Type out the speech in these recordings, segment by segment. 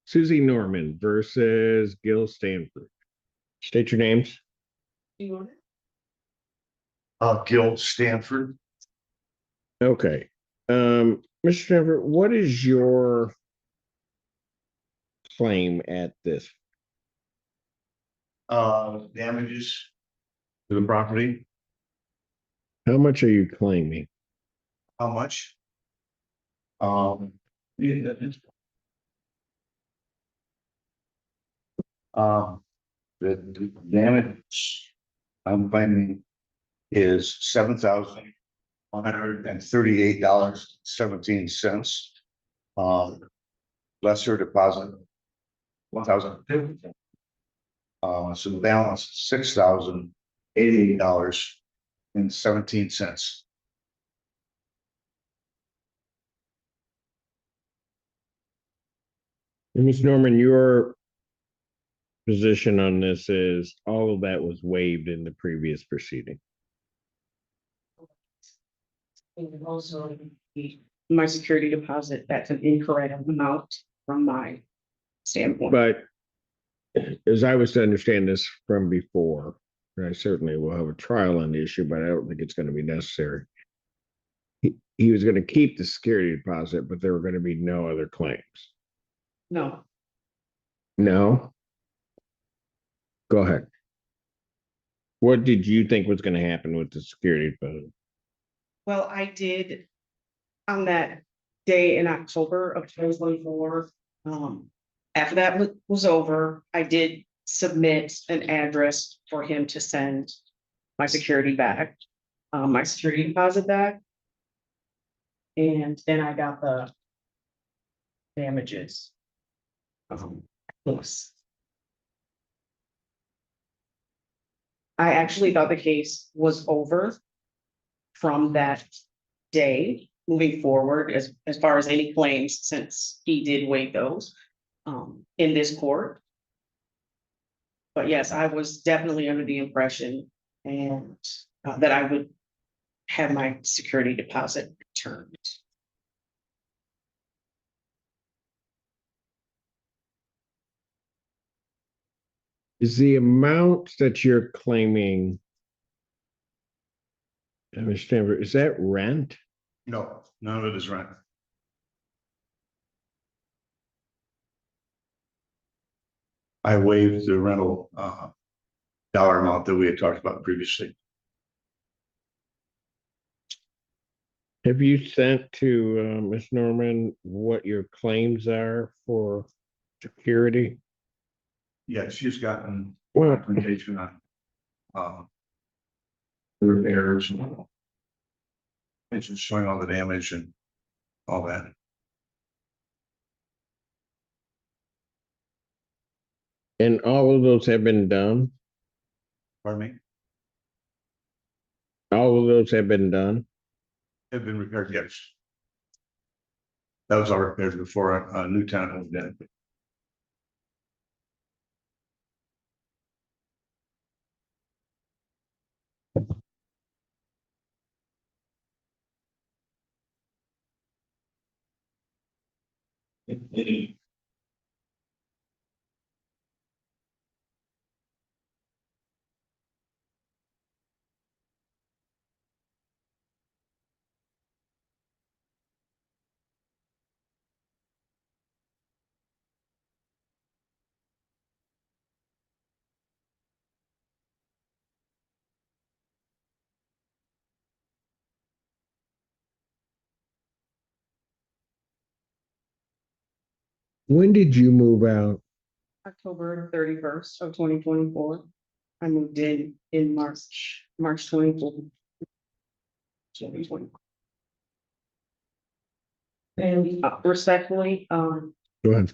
Susie Norman versus Gil Stanford. State your names. You want it? Gil Stanford. Okay. Mr. Stanford, what is your claim at this? Damages to the property. How much are you claiming? How much? The damage I'm claiming is $7,138.17. Lesser deposit, 1,050. So the balance, $6,088.17. Ms. Norman, your position on this is all of that was waived in the previous proceeding. And also my security deposit, that's an incorrect amount from my standpoint. But as I was to understand this from before, and I certainly will have a trial on the issue, but I don't think it's going to be necessary. He was going to keep the security deposit, but there were going to be no other claims. No, No? Go ahead. What did you think was going to happen with the security deposit? well, I did on that day in October of 2024. After that was over, I did submit an address for him to send my security back, my security deposit back. And then I got the damages. Yes. I actually thought the case was over from that day moving forward as far as any claims, since he did waive those in this court. But yes, I was definitely under the impression and that I would have my security deposit returned. Is the amount that you're claiming, Mr. Stanford, is that rent? No, none of it is rent. I waived the rental dollar amount that we had talked about previously. Have you sent to Ms. Norman what your claims are for security? Yeah, she's gotten Well, documentation on the repairs and just showing all the damage and all that. and all of those have been done? Pardon me? All of those have been done? Have been repaired, yes. That was all repaired before a new tenant moved in. When did you move out? October 31st of 2024. I moved in March 24th. 2020. And respectfully, Go ahead.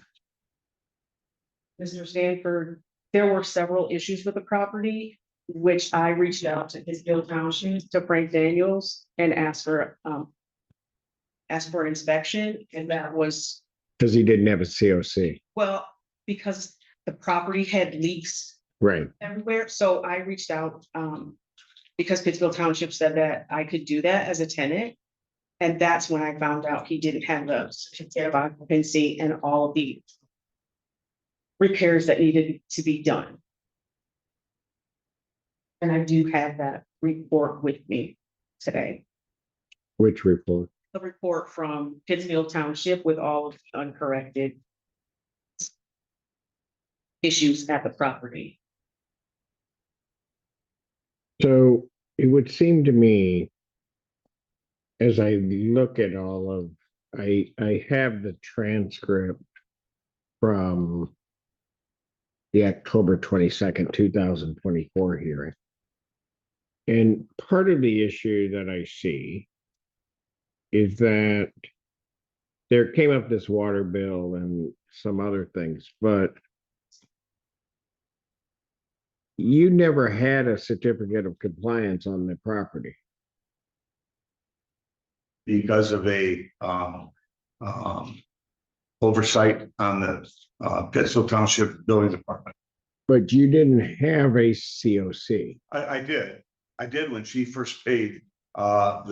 Mr. Stanford, there were several issues with the property, which I reached out to Pittsfield Township, to Frank Daniels, and asked for inspection, and that was, Because he didn't have a COC. well, because the property had leaks Right. everywhere, so I reached out, because Pittsfield Township said that I could do that as a tenant. And that's when I found out he didn't have the certificate of occupancy and all of the repairs that needed to be done. And I do have that report with me today. Which report? The report from Pittsfield Township with all of the uncorrected issues at the property. So it would seem to me, as I look at all of, I have the transcript from the October 22nd, 2024 hearing. And part of the issue that I see is that there came up this water bill and some other things, but you never had a certificate of compliance on the property. Because of a oversight on the Pittsfield Township Building Department. But you didn't have a COC. I did when she first paid about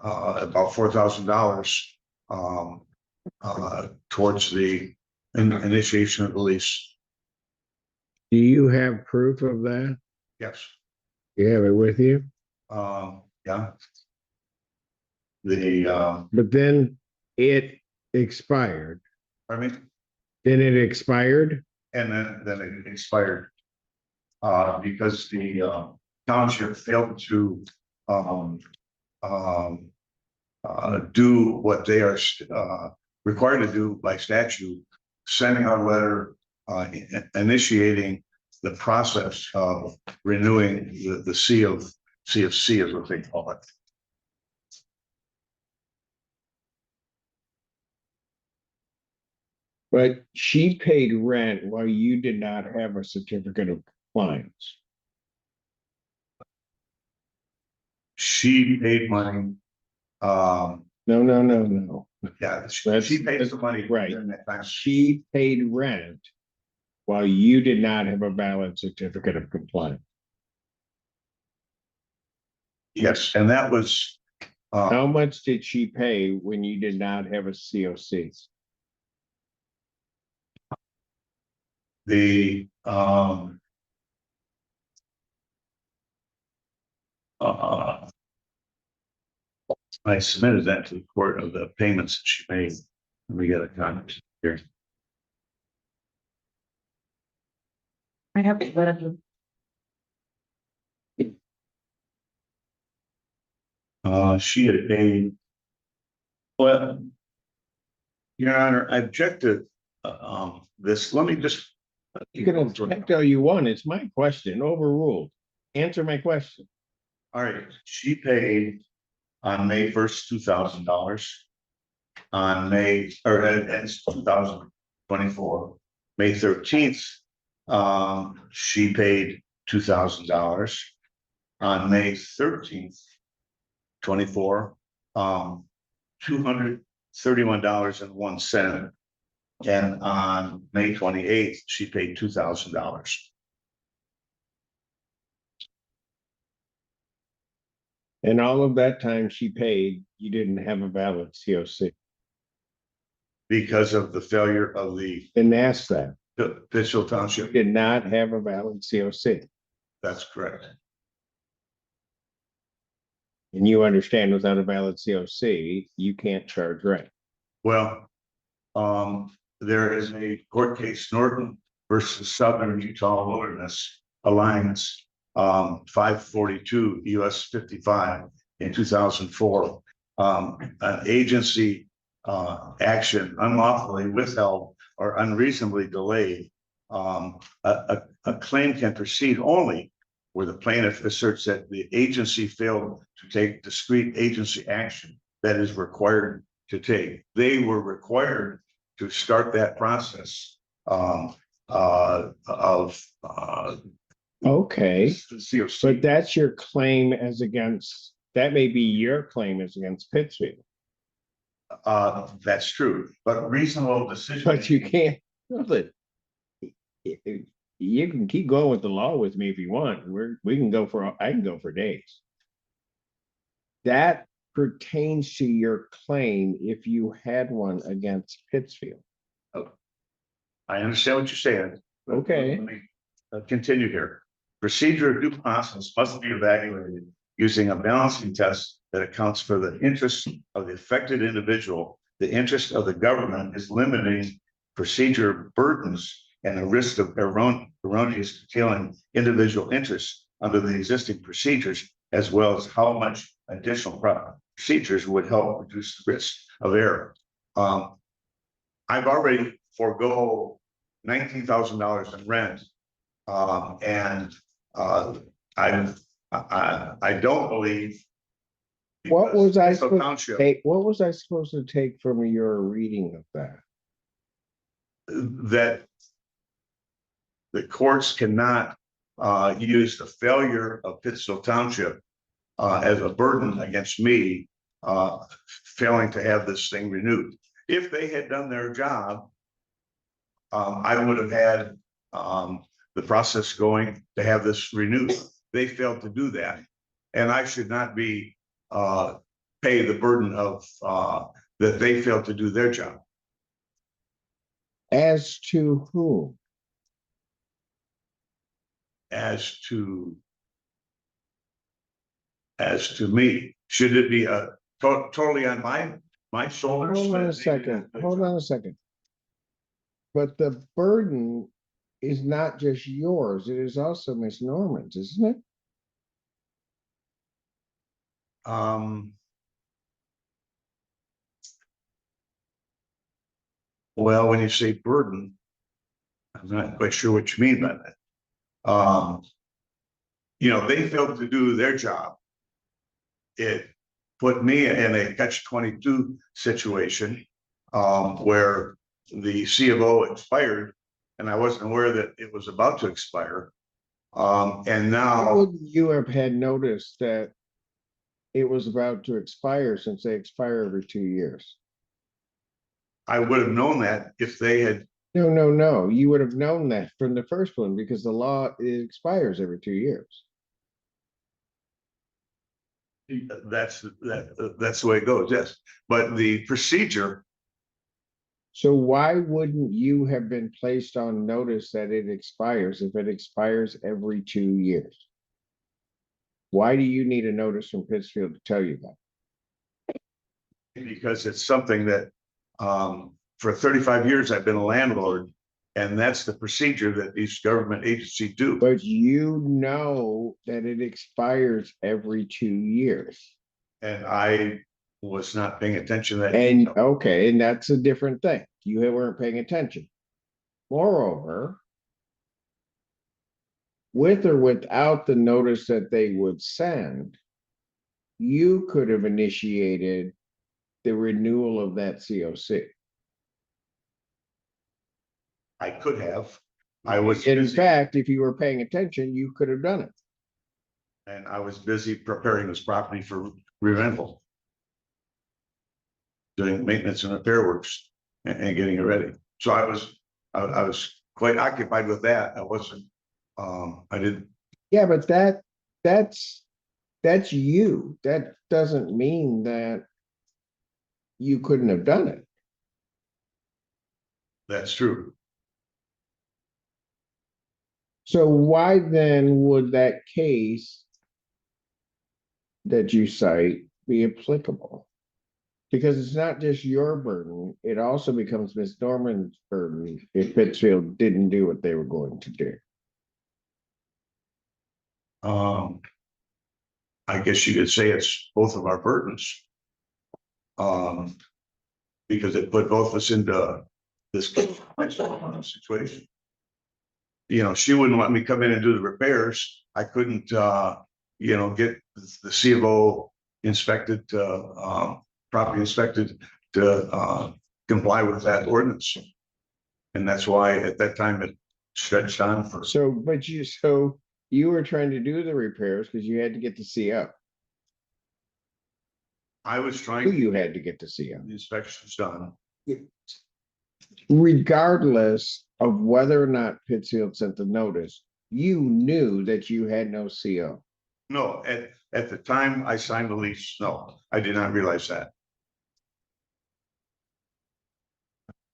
$4,000 towards the initiation of the lease. Do you have proof of that? Yes. You have it with you? Yeah. But then it expired. I mean, Then it expired? and then it expired. Because the township failed to do what they are required to do by statute, sending out a letter initiating the process of renewing the C of C is what they call it. But she paid rent while you did not have a certificate of compliance. She paid money. No. Yeah, she pays the money. Right. during that time. She paid rent while you did not have a valid certificate of compliance. Yes, and that was. How much did she pay when you did not have a COC? The I submitted that to the court of the payments that she made. Let me get a comment here. I have to let them. She had paid. Well, Your Honor, I object to this. Let me just. You can object all you want. It's my question. Overruled. Answer my question. All right, she paid on May 1st, $2,000. On May, or it's 2024, May 13th, she paid $2,000. On May 13th, 24, $231.01. And on May 28th, she paid $2,000. And all of that time she paid, you didn't have a valid COC. Because of the failure of the Didn't ask that. Pittsfield You Township. did not have a valid COC. That's correct. And you understand without a valid COC, you can't charge rent. Well, there is a court case, Norton versus Southern Utah Wilderness Alliance, 542 US 55 in 2004. An agency action unlawfully withheld or unreasonably delayed. A claim can proceed only where the plaintiff asserts that the agency failed to take discrete agency action that is required to take. They were required to start that process Okay, COC. but that's your claim as against, that may be your claim as against Pittsfield. That's true, but reasonable decision. But you can't, you can keep going with the law with me if you want. We can go for, I can go for days. That pertains to your claim if you had one against Pittsfield. I understand what you're saying. Okay. Let me continue here. Procedure of due process must be evaluated using a balancing test that accounts for the interests of the affected individual. The interest of the government is limiting procedure burdens and the risk of erroneous curtailing individual interests under the existing procedures, as well as how much additional procedures would help reduce the risk of error. I've already forego $19,000 in rent, and I don't believe. What was I Cecil supposed Township, to take? What was I supposed to take from your reading of that? that the courts cannot use the failure of Pittsfield Township as a burden against me failing to have this thing renewed. If they had done their job, I would have had the process going to have this renewed. They failed to do that, and I should not be pay the burden of that they failed to do their job. As to whom? As to me, should it be totally on my shoulders? Hold on a second. Hold on a second. But the burden is not just yours, it is also Miss Norman's, isn't it? Well, when you say burden, I'm not quite sure what you mean by that. You know, they failed to do their job. It put me in a catch-22 situation where the C of O expired, and I wasn't aware that it was about to expire. And How now would you have had notice that it was about to expire, since they expire every 2 years? I would have known that if they had. No. You would have known that from the first one, because the law, it expires every 2 years. That's the way it goes, yes. But the procedure, So why wouldn't you have been placed on notice that it expires if it expires every 2 years? Why do you need a notice from Pittsfield to tell you that? because it's something that for 35 years I've been a landlord, and that's the procedure that these government agencies do. But you know that it expires every 2 years. And I was not paying attention to that. And detail. okay, and that's a different thing. You weren't paying attention. Moreover, with or without the notice that they would send, you could have initiated the renewal of that COC. I could have. I was In busy, fact, if you were paying attention, you could have done it. and I was busy preparing this property for rental, doing maintenance and repair works and getting it ready. So I was quite occupied with that. I wasn't. I didn't. Yeah, but that's you. That doesn't mean that you couldn't have done it. That's true. So why then would that case that you cite be applicable? Because it's not just your burden, it also becomes Miss Norman's burden if Pittsfield didn't do what they were going to do. I guess you could say it's both of our burdens. Because it put both of us into this situation. You know, she wouldn't let me come in and do the repairs. I couldn't, you know, get the C of O inspected, property inspected to comply with that ordinance. And that's why at that time it stretched on for. So you were trying to do the repairs because you had to get the CO. I was trying. You had to get the CO. The inspections done. Regardless of whether or not Pittsfield sent the notice, you knew that you had no CO. No, at the time I signed the lease, no, I did not realize that.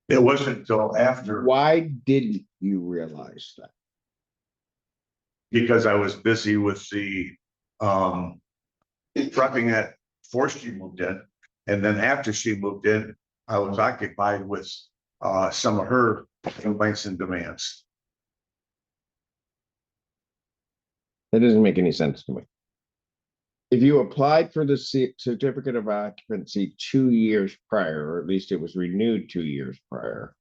It wasn't until after, Why didn't you realize that? because I was busy with the prepping that before she moved in. And then after she moved in, I was occupied with some of her complaints and demands. That doesn't make any sense to me. If you applied for the certificate of occupancy 2 years prior, or at least it was renewed 2 years prior,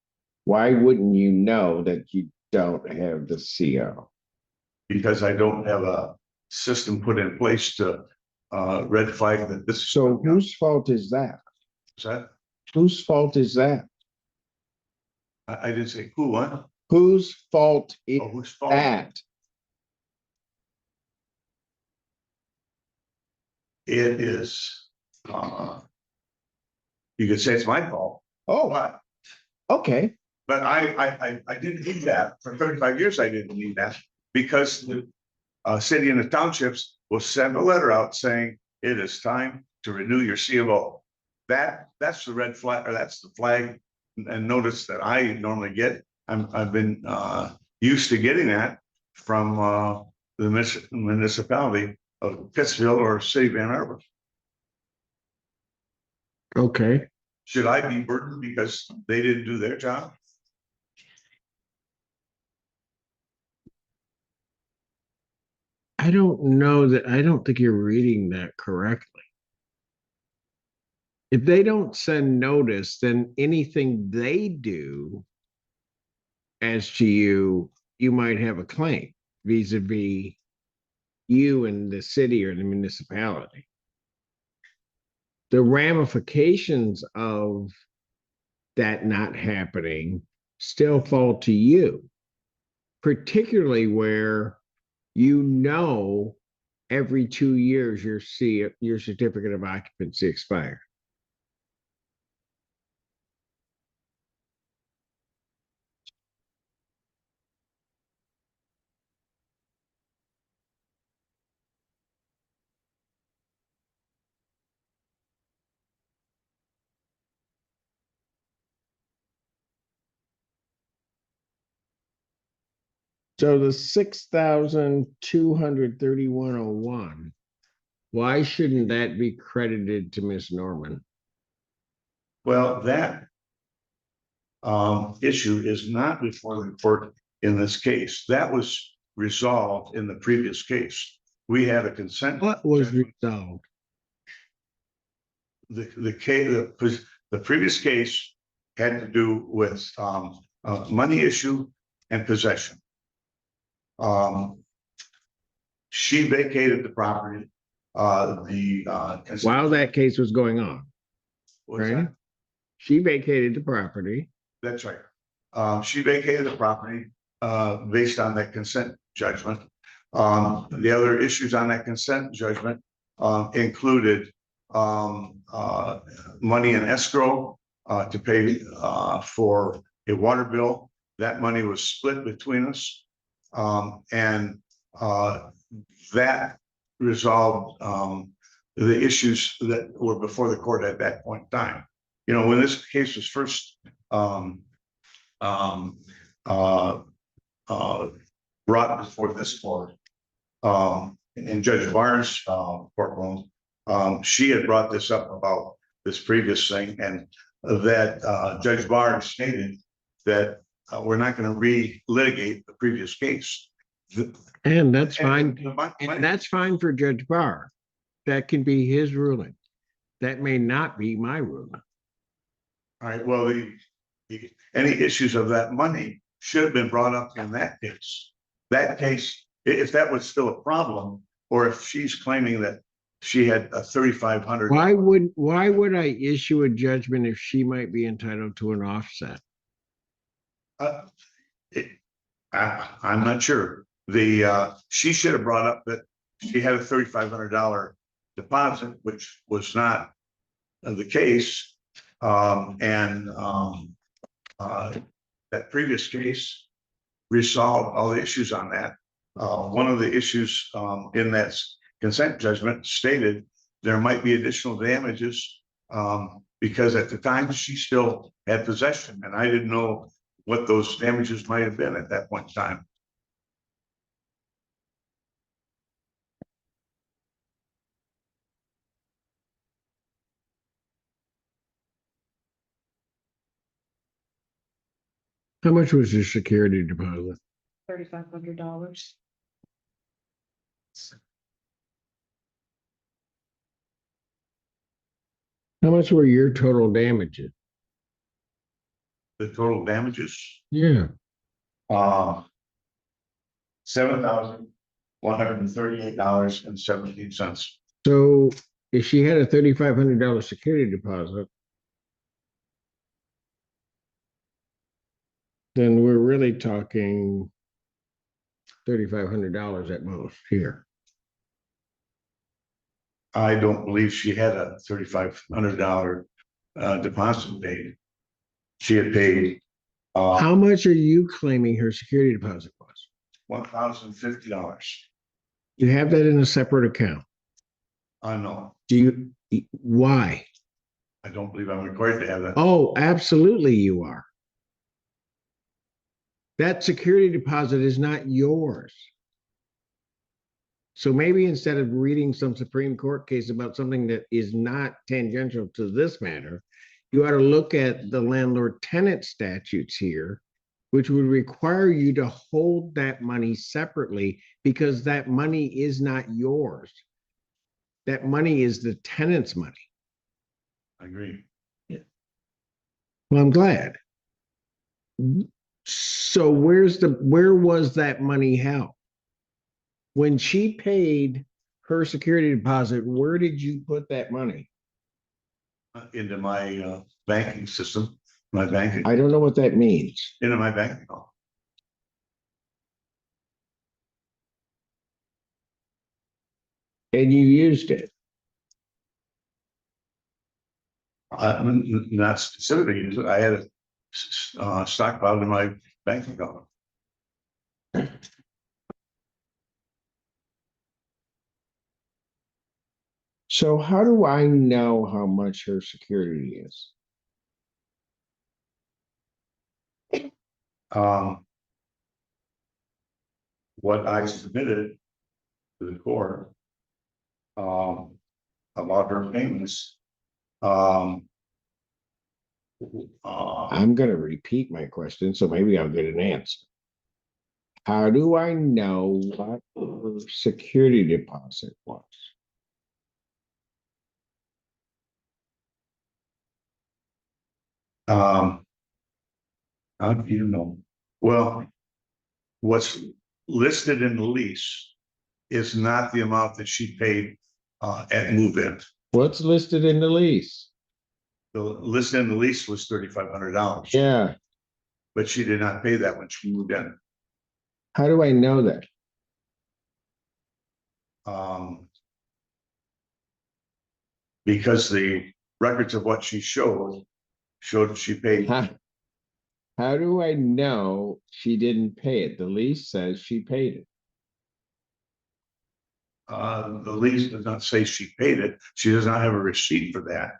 why wouldn't you know that you don't have the CO? Because I don't have a system put in place to red flag that this. So whose fault is that? Is that, Whose fault is that? I didn't say who, what? Whose fault is Oh, whose fault? that? It is, you could say it's my fault, Oh, but, okay. but I didn't need that. For 35 years, I didn't need that because the city and the townships will send a letter out saying it is time to renew your C of O. That's the red flag, or that's the flag and notice that I normally get. I've been used to getting that from the municipality of Pittsfield or City of Ann Arbor. Okay. Should I be burdened because they didn't do their job? I don't know that, I don't think you're reading that correctly. If they don't send notice, then anything they do as to you, you might have a claim vis-a-vis you and the city or the municipality. The ramifications of that not happening still fall to you, particularly where you know every 2 years your certificate of occupancy expires. So the 6,231.01, why shouldn't that be credited to Miss Norman? Well, that issue is not before the court in this case. That was resolved in the previous case. We had a consent. What was resolved? The previous case had to do with money issue and possession. She vacated the property. While that case was going on, right? She vacated the property. That's right. She vacated the property based on that consent judgment. The other issues on that consent judgment included money in escrow to pay for a water bill. That money was split between us. And that resolved the issues that were before the court at that point in time. You know, when this case was first brought before this court, in Judge Barnes' courtroom, she had brought this up about this previous thing, and that Judge Barnes stated that we're not going to re-litigate the previous case. And that's fine. And that's fine for Judge Barr. That can be his ruling. That may not be my ruling. All right, well, any issues of that money should have been brought up in that case. That case, if that was still a problem, or if she's claiming that she had a $3,500. Why would I issue a judgment if she might be entitled to an offset? I'm not sure. She should have brought up that she had a $3,500 deposit, which was not the case. That previous case resolved all the issues on that. One of the issues in that consent judgment stated there might be additional damages because at the time she still had possession, and I didn't know what those damages might have been at that point in time. How much was your security deposit? $3,500. How much were your total damages? The total damages, Yeah. $7,138.17. So if she had a $3,500 security deposit, then we're really talking $3,500 at most here. I don't believe she had a $3,500 deposit paid. She had paid How much are you claiming her security deposit was? $1,050. You have that in a separate account. No, Do you, why? I don't believe I'm required to have that. Oh, absolutely you are. That security deposit is not yours. So maybe instead of reading some Supreme Court case about something that is not tangential to this matter, you ought to look at the landlord tenant statutes here, which would require you to hold that money separately because that money is not yours. That money is the tenant's money. I agree. Well, I'm glad. So where was that money held? When she paid her security deposit, where did you put that money? Into my banking system, my banking, I don't know what that means. into my bank account. And you used it. Not specifically, I had a stockpiled in my bank account. So how do I know how much her security is? What I submitted to the court about her payments. I'm going to repeat my question, so maybe I'll get an answer. How do I know what her security deposit was? How do you know? Well, what's listed in the lease is not the amount that she paid at move-in. What's listed in the lease? The list in the lease was $3,500. Yeah. But she did not pay that when she moved in. How do I know that? Because the records of what she showed that she paid. How do I know she didn't pay it? The lease says she paid it. The lease does not say she paid it. She does not have a receipt for that.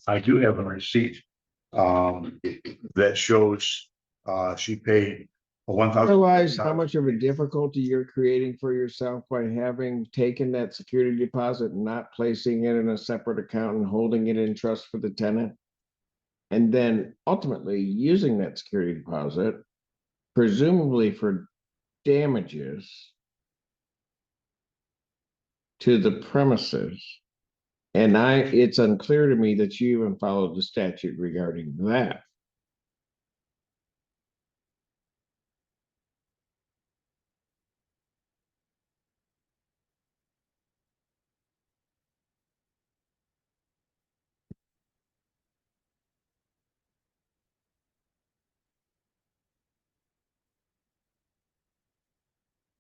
I do have a receipt that shows she paid $1,000. Realize how much of a difficulty you're creating for yourself by having taken that security deposit and not placing it in a separate account and holding it in trust for the tenant? And then ultimately using that security deposit, presumably for damages to the premises. And it's unclear to me that you even followed the statute regarding that.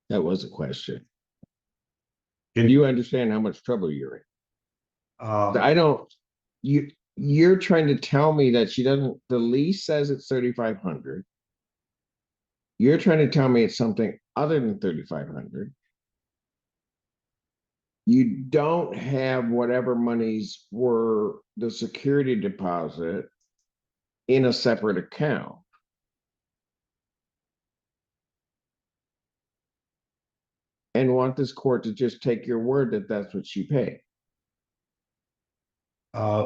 That was a question. Do you understand how much trouble you're in? I don't, you're trying to tell me that she doesn't, the lease says it's 3,500. You're trying to tell me it's something other than 3,500. you don't have whatever monies were the security deposit in a separate account. And want this court to just take your word that that's what she paid.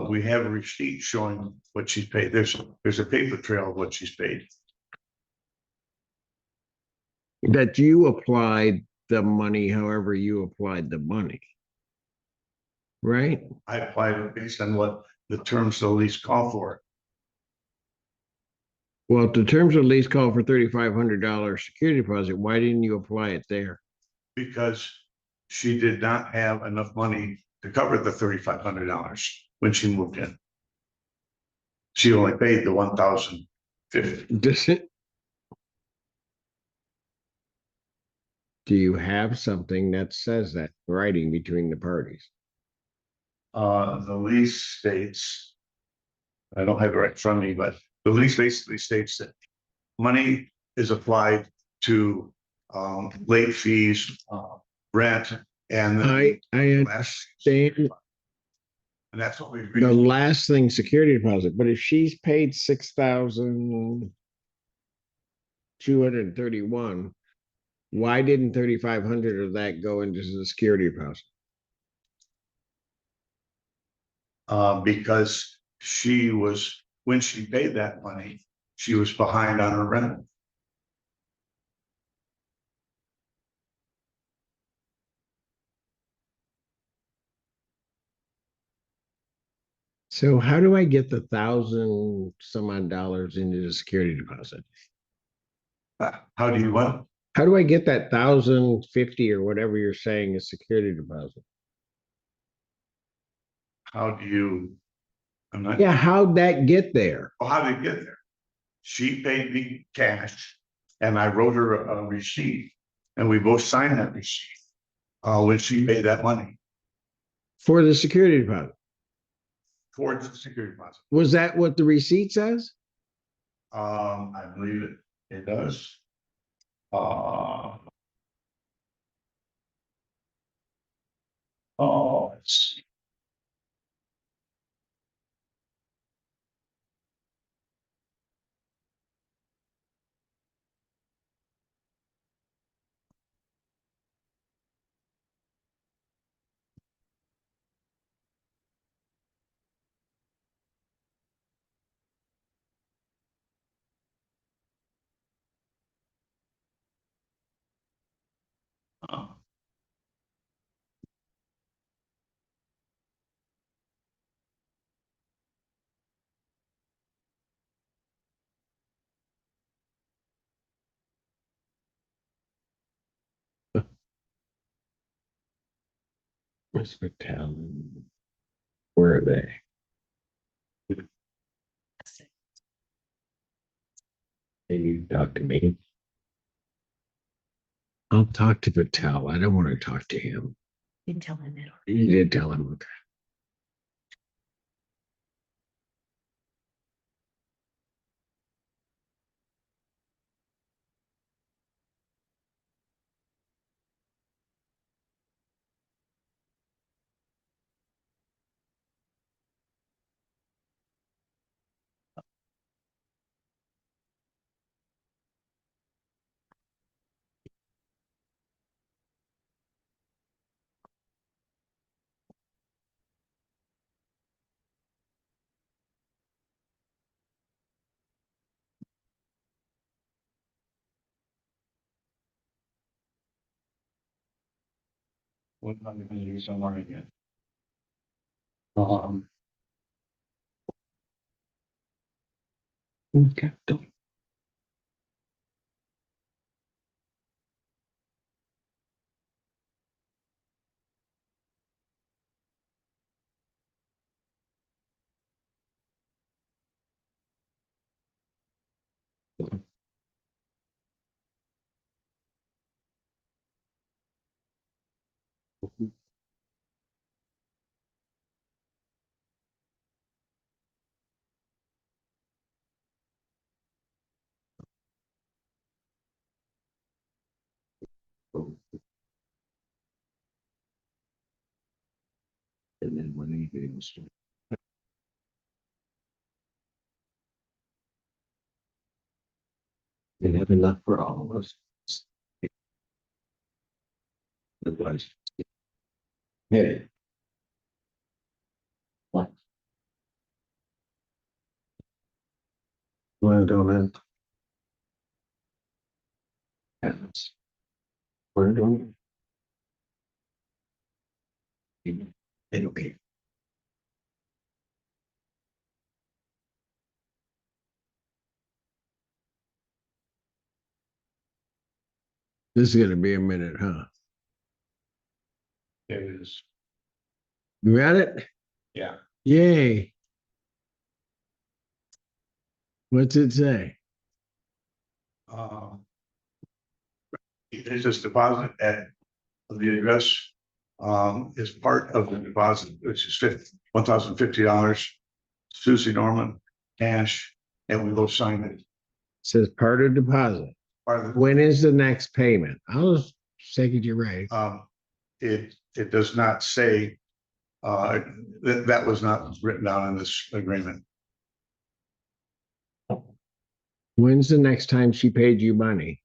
We have a receipt showing what she's paid. There's a paper trail of what she's paid. That you applied the money however you applied the money. Right? I applied it based on what the terms of the lease call for. Well, if the terms of lease call for $3,500 security deposit, why didn't you apply it there? Because she did not have enough money to cover the $3,500 when she moved in. She only paid the $1,050. Does it? Do you have something that says that writing between the parties? The lease states, I don't have it right in front of me, but the lease basically states that money is applied to late fees, rent, and then I understand and that's what we the last thing, security deposit, but if she's paid 6,231, why didn't 3,500 of that go into the security deposit? Because she was, when she paid that money, she was behind on her rent. So how do I get the $1,000 some odd dollars into the security deposit? How do you want? How do I get that 1,050 or whatever you're saying is security deposit? How do you? I'm not. Yeah, how'd that get there? Well, how did it get there? She paid me cash, and I wrote her a receipt, and we both signed that receipt when she paid that money For the security deposit. towards the security deposit. Was that what the receipt says? I believe it does. Let's see. Miss Patel. Where are they? Can you talk to me? I'll talk to Patel. I don't want to talk to him. You tell him that. You did tell him. Okay. What am I going to do somewhere again? Okay. They have enough for all of us. Otherwise. Hey. What? Well, don't happens. We're doing. Okay. This is gonna be a minute, huh? It is. You got it? Yeah. Yay. What's it say? It's just deposit at the address is part of the deposit, which is $1,050. Susie Norman, cash, and we will sign it. Says part of deposit. Part of When is the next payment? I'll just take it you're right. it does not say that was not written down in this agreement. When's the next time she paid you money?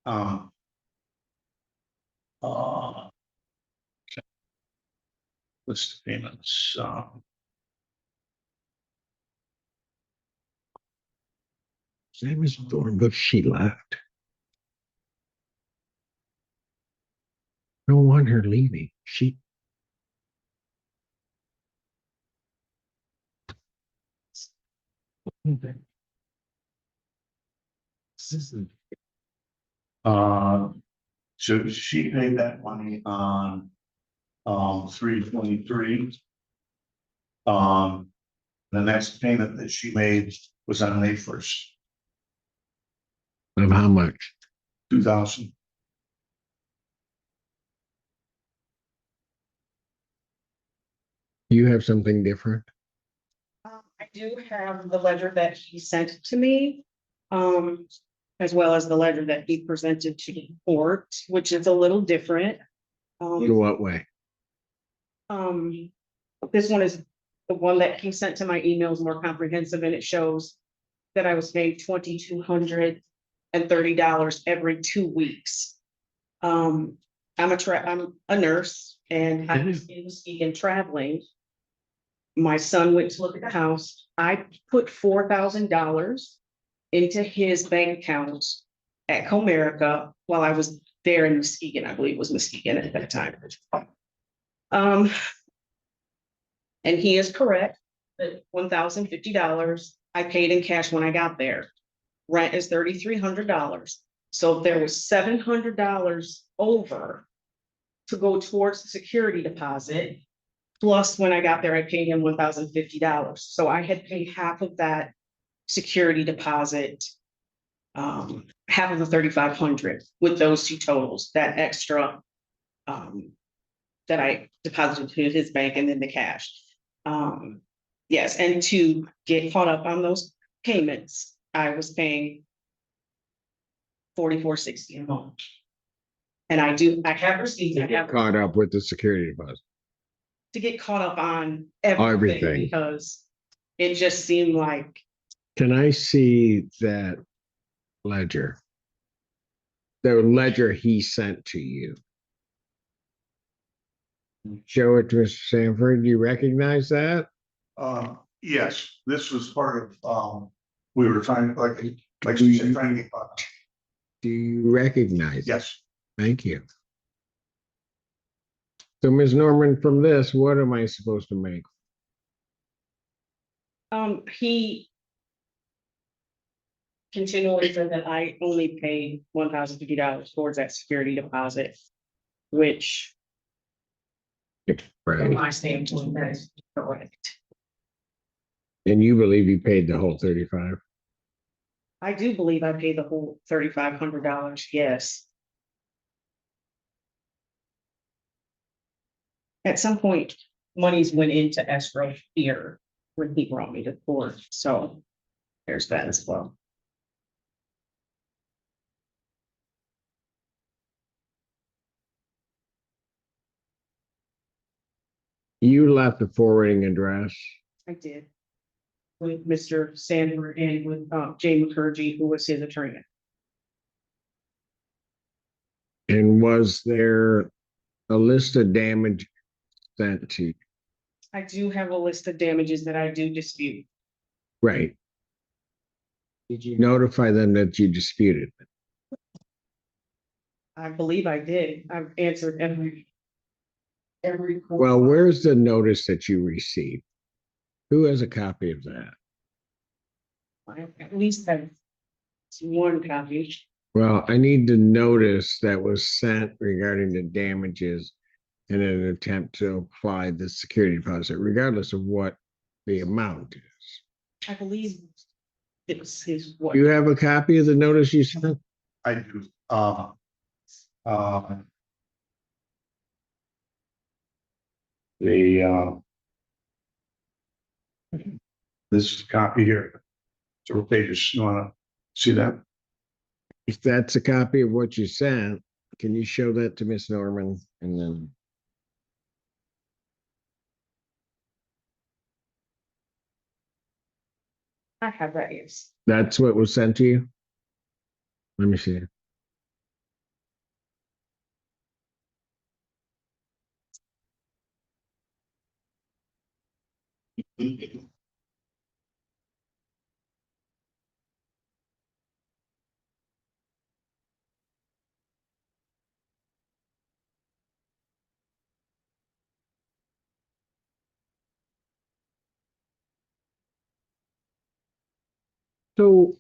Um, list of payments. Same as Thornbush, she left. Don't want her leaving. She. So she paid that money on 3/23. The next payment that she made was on May 1st, Of how much? 2000. You have something different? I do have the ledger that he sent to me, as well as the ledger that he presented to the court, which is a little different. In what way? This one is the one that he sent to my email is more comprehensive, and it shows that I was paid $2,230 every 2 weeks. I'm a nurse, and I was in Muskegon traveling. My son went to look at the house. I put $4,000 into his bank account at Comerica while I was there in Muskegon. I believe it was Muskegon at that time. And he is correct that $1,050 I paid in cash when I got there. Rent is $3,300. So there was $700 over to go towards the security deposit. Plus, when I got there, I paid him $1,050. So I had paid half of that security deposit, half of the $3,500 with those two totals, that extra that I deposited to his bank and then the cash. Yes, and to get caught up on those payments, I was paying $44.60 a month. And I have received, I have Caught up with the security deposit. to get caught up on everything because it just seemed like. Can I see that ledger? The ledger he sent to you. Show it to Mr. Sanford. Do you recognize that? Yes, this was part of we were trying like she said, trying to get caught up. Do you recognize it? Yes. Thank you. So, Ms. Norman, from this, what am I supposed to make? He continually said that I only paid $1,050 towards that security deposit, which from Right. my standpoint, that is correct. And you believe you paid the whole 35? I do believe I paid the whole $3,500, yes. At some point, monies went into escrow here when he brought me to court, so there's that as well. You left a forwarding address. I did. With Mr. Sandberg and with Jay Mukherjee, who was his attorney. And was there a list of damage sent to you? I do have a list of damages that I do dispute. Right. Did you notify them that you disputed it? I believe I did. I've answered every. Well, where's the notice that you received? Who has a copy of that? I at least have one copy. Well, I need the notice that was sent regarding the damages in an attempt to apply the security deposit, regardless of what the amount is. I believe it was his what? You have a copy of the notice you sent? I do. The this is a copy here. So pages, you wanna see that? If that's a copy of what you sent, can you show that to Miss Norman? And then I have that, yes. that's what was sent to you? Let me see. So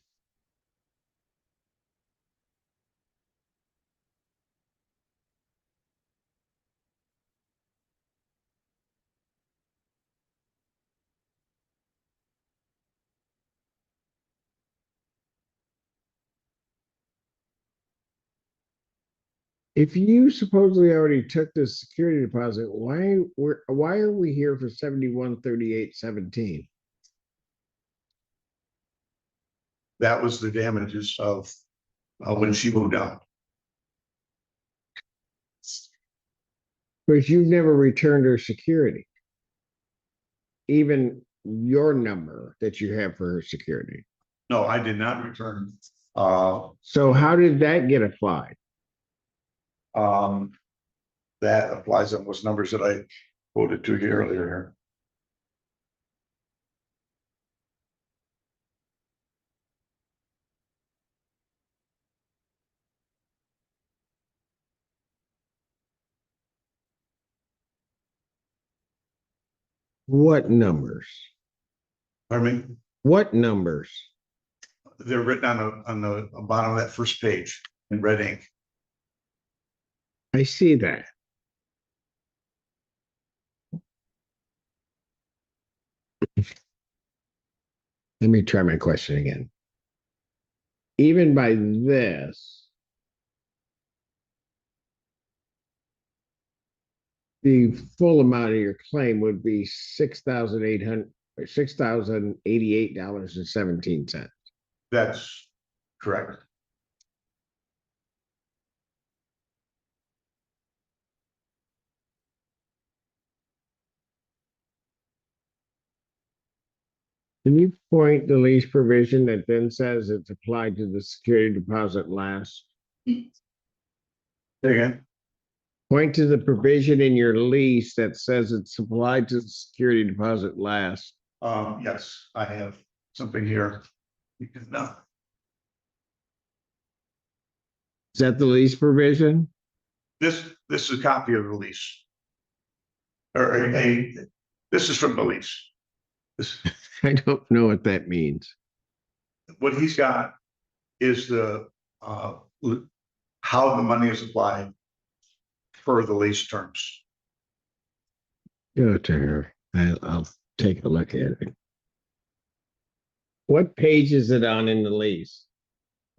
if you supposedly already took the security deposit, why are we here for 7138.17? That was the damages of when she moved out. Because you've never returned her security. Even your number that you have for her security. No, I did not return. So how did that get applied? That applies on those numbers that I quoted to you earlier. What numbers? Pardon me? What numbers? They're written on the bottom of that first page in red ink. I see that. Let me try my question again. Even by this, the full amount of your claim would be $6,088.17. That's correct. Can you point the lease provision that then says it's applied to the security deposit last? Say again? Point to the provision in your lease that says it's applied to the security deposit last. Yes, I have something here. You can Is that the lease provision? this is a copy of the lease. Or this is from the lease. This, I don't know what that means. what he's got is the how the money is applied for the lease terms. Go to her. I'll take a look at it. What page is it on in the lease?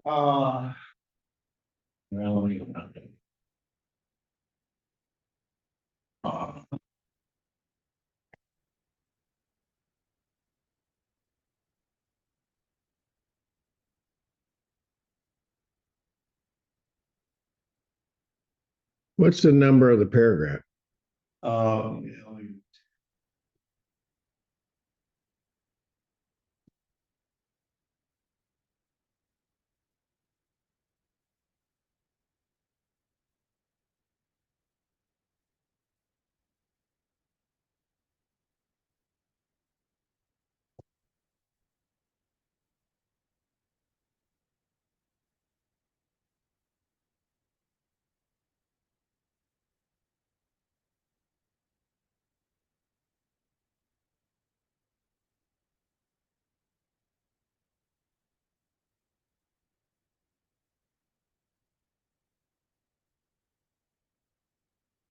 Well, What's the number of the paragraph?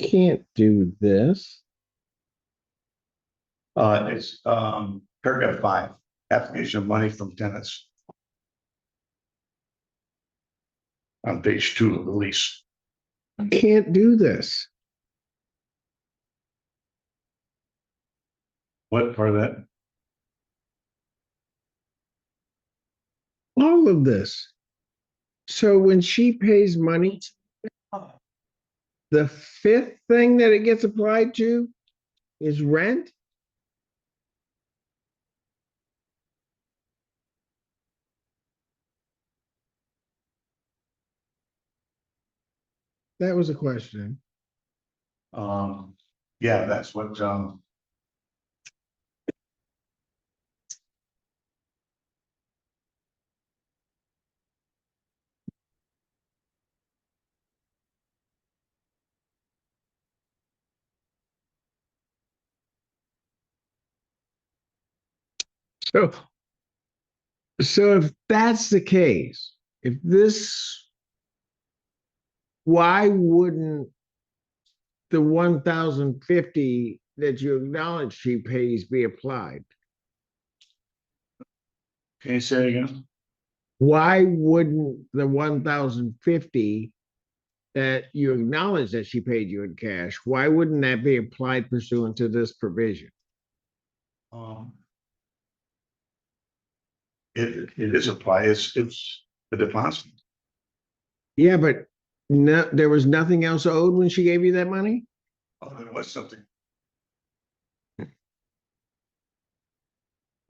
can't do this. It's, paragraph 5, application of money from tenants. On page 2 of the lease. Can't do this. What part of that? All of this. So when she pays money, the fifth thing that it gets applied to is rent? That was a question. Yeah, that's what, So, so if that's the case, if this, why wouldn't the 1,050 that you acknowledge she pays be applied? can you say it again? Why wouldn't the 1,050 that you acknowledge that she paid you in cash, why wouldn't that be applied pursuant to this provision? It is applied, it's the deposit. Yeah, but no, there was nothing else owed when she gave you that money? Oh, there was something.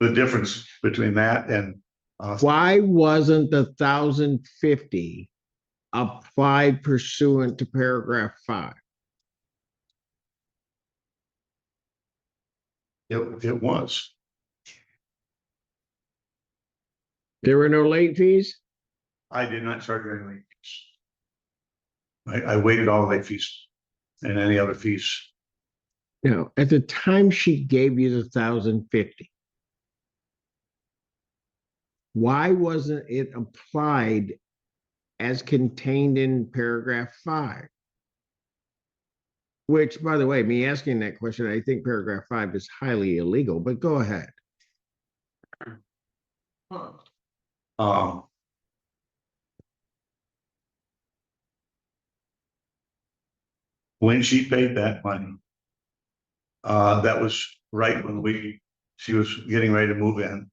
The difference between that and, Why wasn't the 1,050 applied pursuant to paragraph 5? it was. There were no late fees? I did not charge any late fees. I waited all late fees and any other fees. No, at the time she gave you the 1,050. Why wasn't it applied as contained in paragraph 5? Which, by the way, me asking that question, I think paragraph 5 is highly illegal, but go ahead. When she paid that money, that was right when she was getting ready to move in.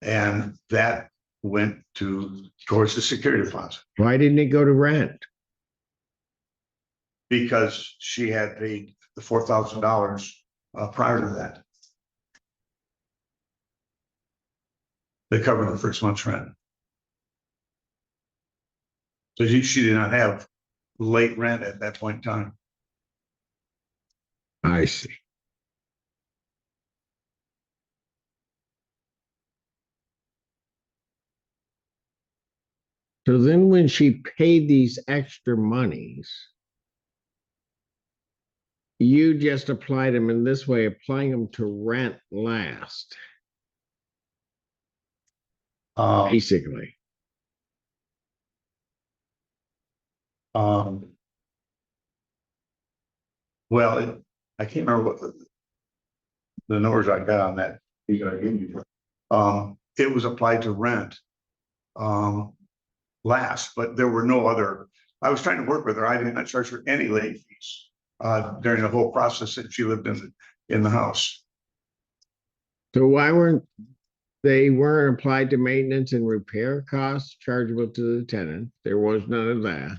And that went towards the security deposit Why didn't it go to rent? because she had paid the $4,000 prior to that. They covered the first month's rent. So she did not have late rent at that point in time. I see. So then when she paid these extra monies, you just applied them in this way, applying them to rent last, basically. Well, I can't remember what the numbers I got on that. It was applied to rent last, but there were no other. I was trying to work with her. I did not charge her any late fees during the whole process that she lived in the house. So why weren't applied to maintenance and repair costs chargeable to the tenant? There was none of that.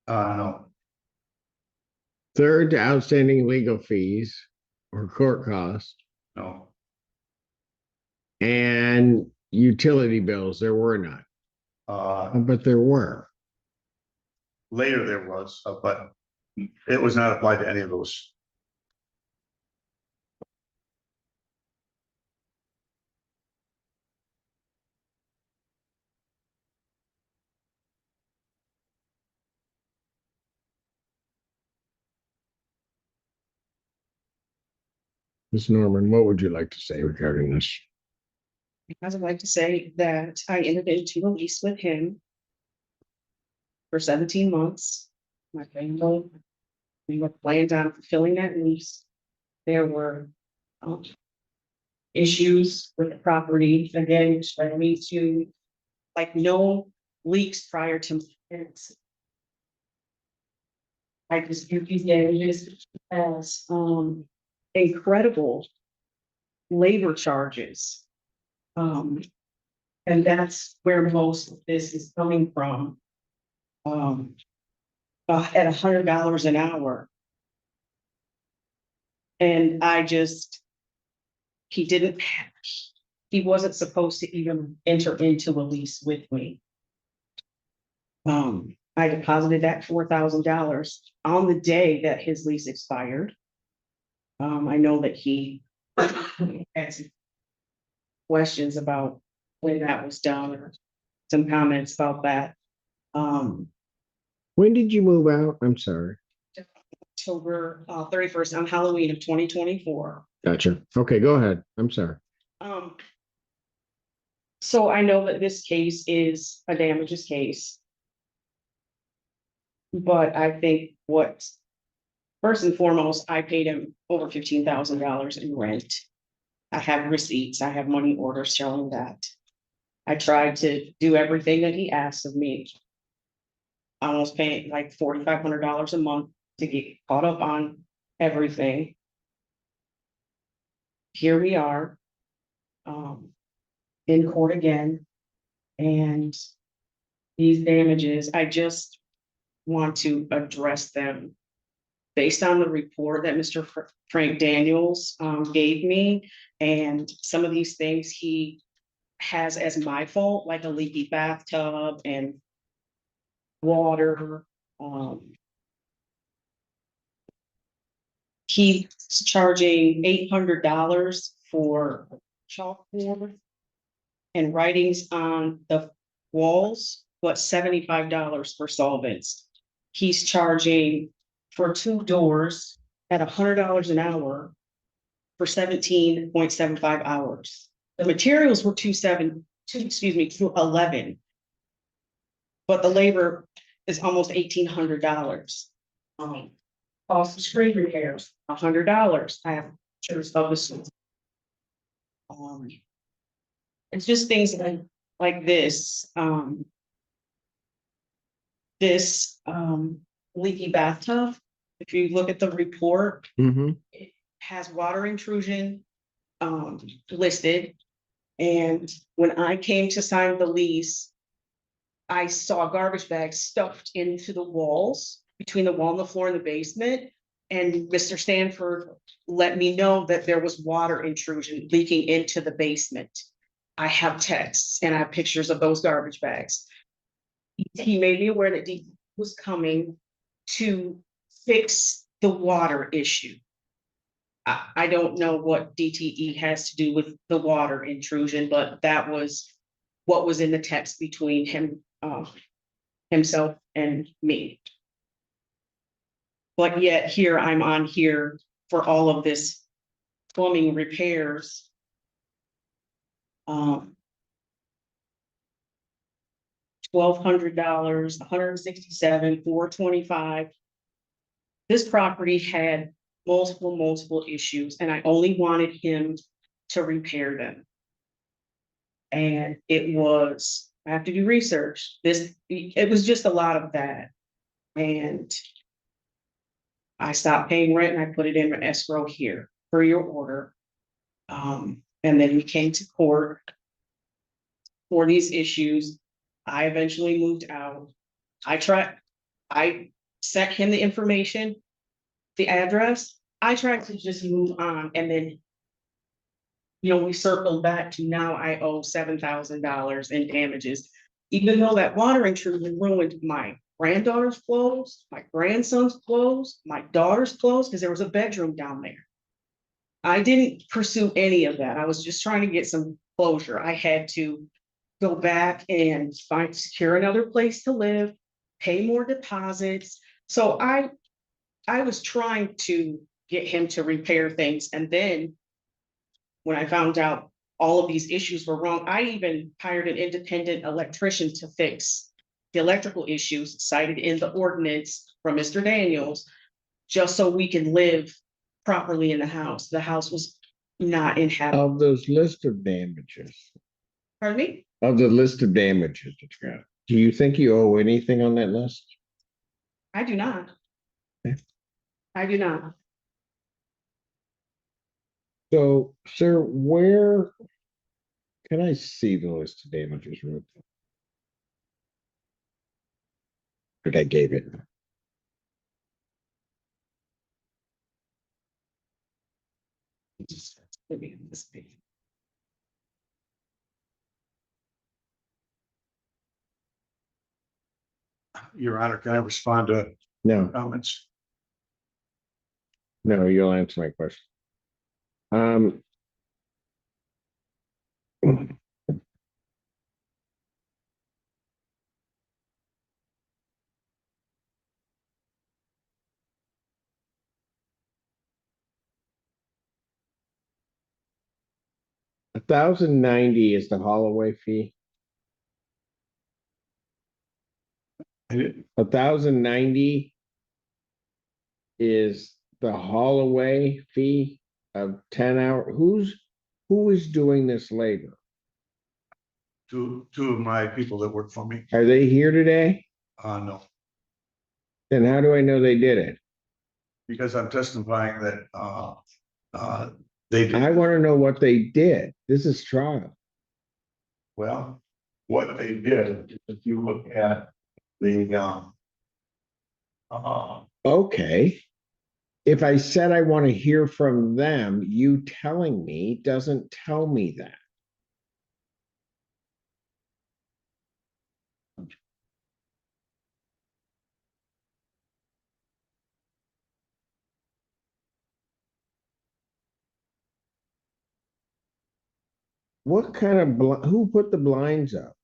No. Third, to outstanding legal fees or court costs. No. And utility bills, there were none. But there were. Later there was, but it was not applied to any of those. Ms. Norman, what would you like to say regarding this? I would like to say that I entered into a lease with him for 17 months. my family. We were planned on fulfilling that lease. There were issues with the property, again, which led me to like no leaks prior to tenancy. I dispute these damages as incredible labor charges. And that's where most of this is coming from. At $100 an hour. And he wasn't supposed to even enter into a lease with me. I deposited that $4,000 on the day that his lease expired. I know that he had some questions about when that was done, or some comments about that. When did you move out? I'm sorry. October 31st on Halloween of 2024. Gotcha. Okay, go ahead. I'm sorry. So I know that this case is a damages case. But I think first and foremost, I paid him over $15,000 in rent. I have receipts, I have money orders showing that. I tried to do everything that he asked of me. Almost paying like $4,500 a month to get caught up on everything. Here we are, in court again, and these damages, I just want to address them based on the report that Mr. Frank Daniels gave me, and some of these things he has as my fault, like a leaky bathtub and water. He's charging $800 for chalkboard and writings on the walls, but $75 for solvents. He's charging for 2 doors at $100 an hour for 17.75 hours. The materials were $211, but the labor is almost $1,800. Cost of screen repairs, $100. I have pictures of this. It's just things like this. Leaky bathtub. If you look at the report, it has water intrusion listed. And when I came to sign the lease, I saw garbage bags stuffed into the walls, between the wall and the floor in the basement. And Mr. Stanford let me know that there was water intrusion leaking into the basement. I have texts and I have pictures of those garbage bags. He made me aware that DTE was coming to fix the water issue. I don't know what DTE has to do with the water intrusion, but that was what was in the text between himself and me. But yet here I'm on here for all of this plumbing repairs. $1,200, $167, $425. This property had multiple issues, and I only wanted him to repair them. And I have to do research. It was just a lot of that. And I stopped paying rent and I put it in an escrow here for your order. And then we came to court for these issues. I eventually moved out. I sent him the information, the address. I tried to just move on, and then, we circled back to now I owe $7,000 in damages, even though that water intrusion ruined my granddaughter's clothes, my grandson's clothes, my daughter's clothes, because there was a bedroom down there. I didn't pursue any of that. I was just trying to get some closure. I had to go back and secure another place to live, pay more deposits. So I was trying to get him to repair things. And then when I found out all of these issues were wrong, I even hired an independent electrician to fix the electrical issues cited in the ordinance from Mr. Daniels, just so we can live properly in the house. The house was not inhabitable. Of those list of damages, Pardon me? of the list of damages that you got, do you think you owe anything on that list? I do not. Okay. I do not. So, sir, where can I see the list of damages? Real quick? I think I gave it. Maybe this page. Your Honor, can I respond to No, comments? no, you'll answer my question. $1,090 is the Holloway fee. $1,090 is the Holloway fee of 10 hour. Who is doing this labor? Two of my people that work for me, Are they here today? no, Then how do I know they did it? because I'm testifying that, they did. I want to know what they did. This is trial. Well, what they did, if you look at the, Okay. If I said I want to hear from them, you telling me doesn't tell me that. What kind of, who put the blinds up?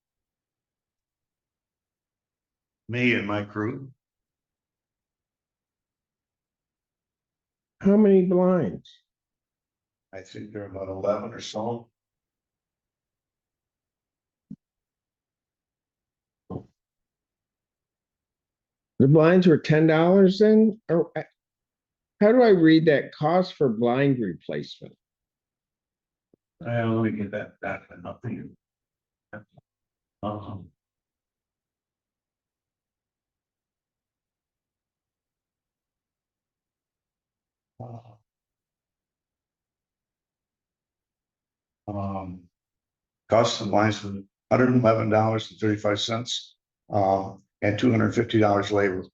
me and my crew, How many blinds? I think there are about 11 or so. The blinds were $10 then? Or how do I read that cost for blind replacement? Let me get that back and up here. Um, cost of lines was $111.35, and $250 labor.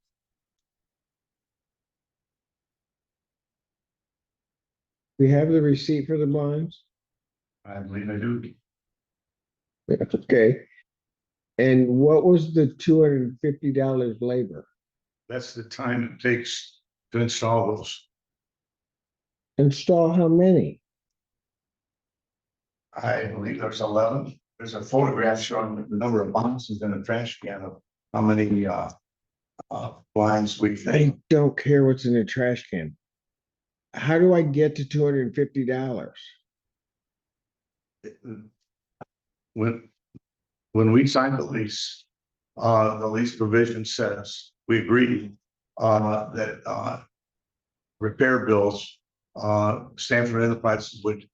We have the receipt for the blinds? I believe I do. Okay. And what was the $250 labor? That's the time it takes to install those. Install how many? I believe there's 11. There's a photograph showing the number of boxes in a trash can of how many blinds we. I don't care what's in the trash can. How do I get to $250? When we signed the lease provision says, we agreed that repair bills, Stanford Enterprises would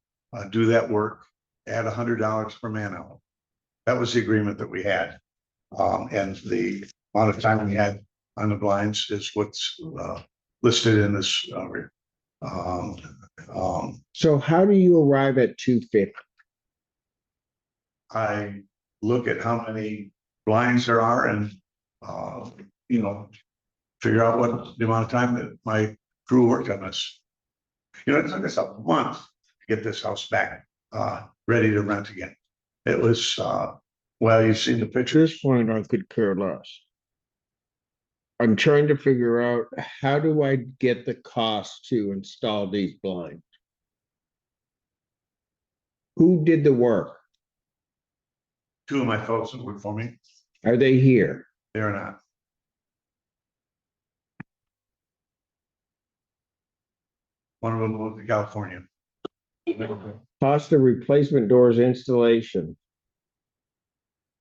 do that work at $100 per man hour. That was the agreement that we had. And the amount of time we had on the blinds is what's listed in this. So how do you arrive at 250? I look at how many blinds there are and, figure out what the amount of time that my crew worked on this. It took us a month to get this house back, ready to rent again. It was, well, you've seen the At pictures. this point, I could care less. I'm trying to figure out, how do I get the cost to install these blinds? Who did the work? Two of my folks that work for me, Are they here? they're not. One of them moved to California. Cost of replacement doors installation.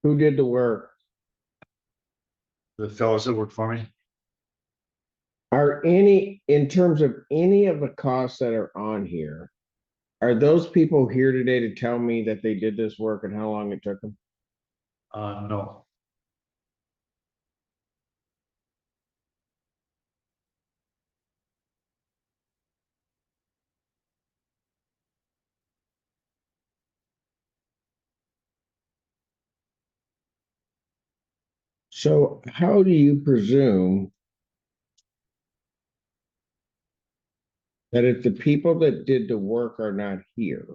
Who did the work? The fellows that work for me, Are any, in terms of any of the costs that are on here, are those people here today to tell me that they did this work and how long it took them? no. So how do you presume that if the people that did the work are not here,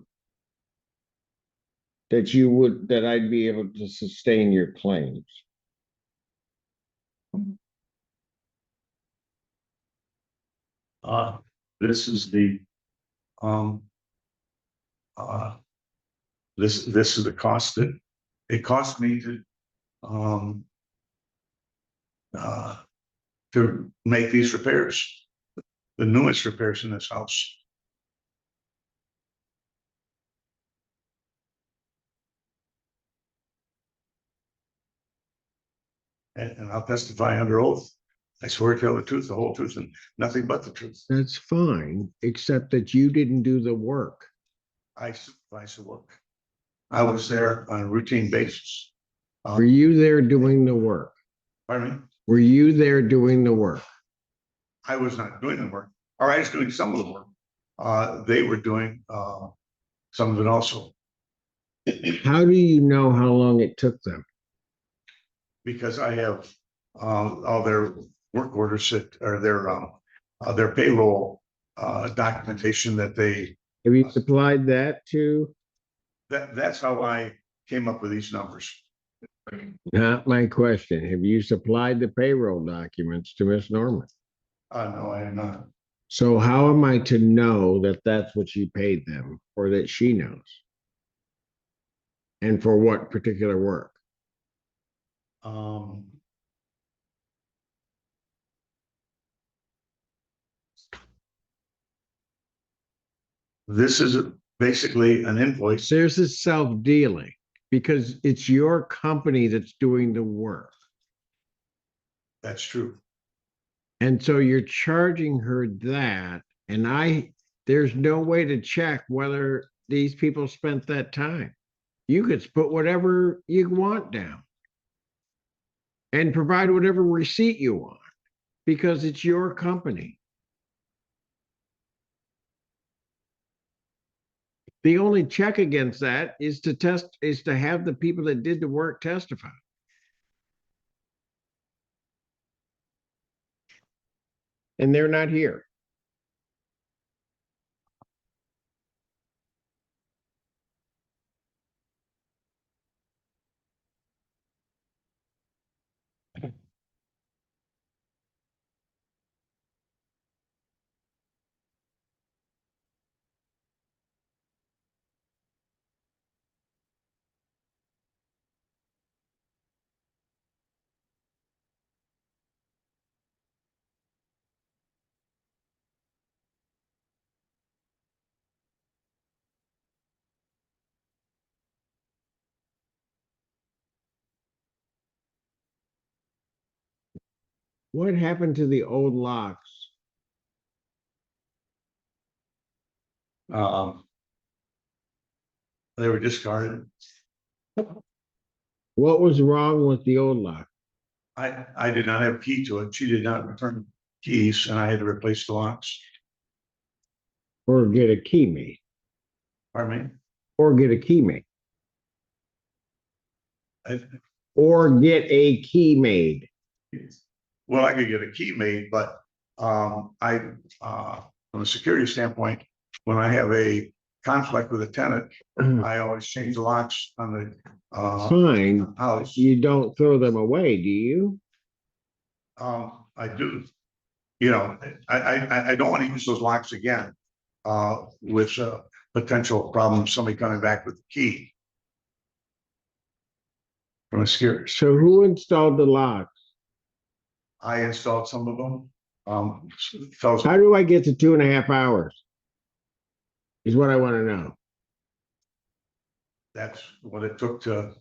that I'd be able to sustain your claims? This is the, um, this is the cost that it cost me um, to make these repairs, the newest repairs in this house. And I'll testify under oath. I swear to tell the truth, the whole truth, and nothing but the truth. That's fine, except that you didn't do the work. I supervise the work. I was there on a routine basis. Were you there doing the work? Pardon me? Were you there doing the work? I was not doing the work, or I was doing some of the work. They were doing some of it also, How do you know how long it took them? because I have all their work orders that are their payroll documentation that they. Have you supplied that to? That's how I came up with these numbers. Not my question. Have you supplied the payroll documents to Miss Norman? No, I am not. So how am I to know that that's what you paid them or that she knows? And for what particular work? This is basically an invoice. There's this self-dealing because it's your company that's doing the work. That's true. And so you're charging her that, and there's no way to check whether these people spent that time. You could put whatever you want down and provide whatever receipt you want because it's your company. The only check against that is to have the people that did the work testify. And they're not here. What happened to the old locks? They were discarded. What was wrong with the old lock? I did not have a key to it. She did not return keys, and I had to replace the locks. Or get a key made? Pardon me? Or get a key made? Or get a key made? Well, I could get a key made, but from a security standpoint, when I have a conflict with a tenant, I always change the locks on the Fine. house. You don't throw them away, do you? I do. You know, I don't want to use those locks again with potential problem, somebody coming back with the key from a security. So who installed the locks? I installed some of them. How do I get to 2.5 hours? Is what I want to know. That's what it took to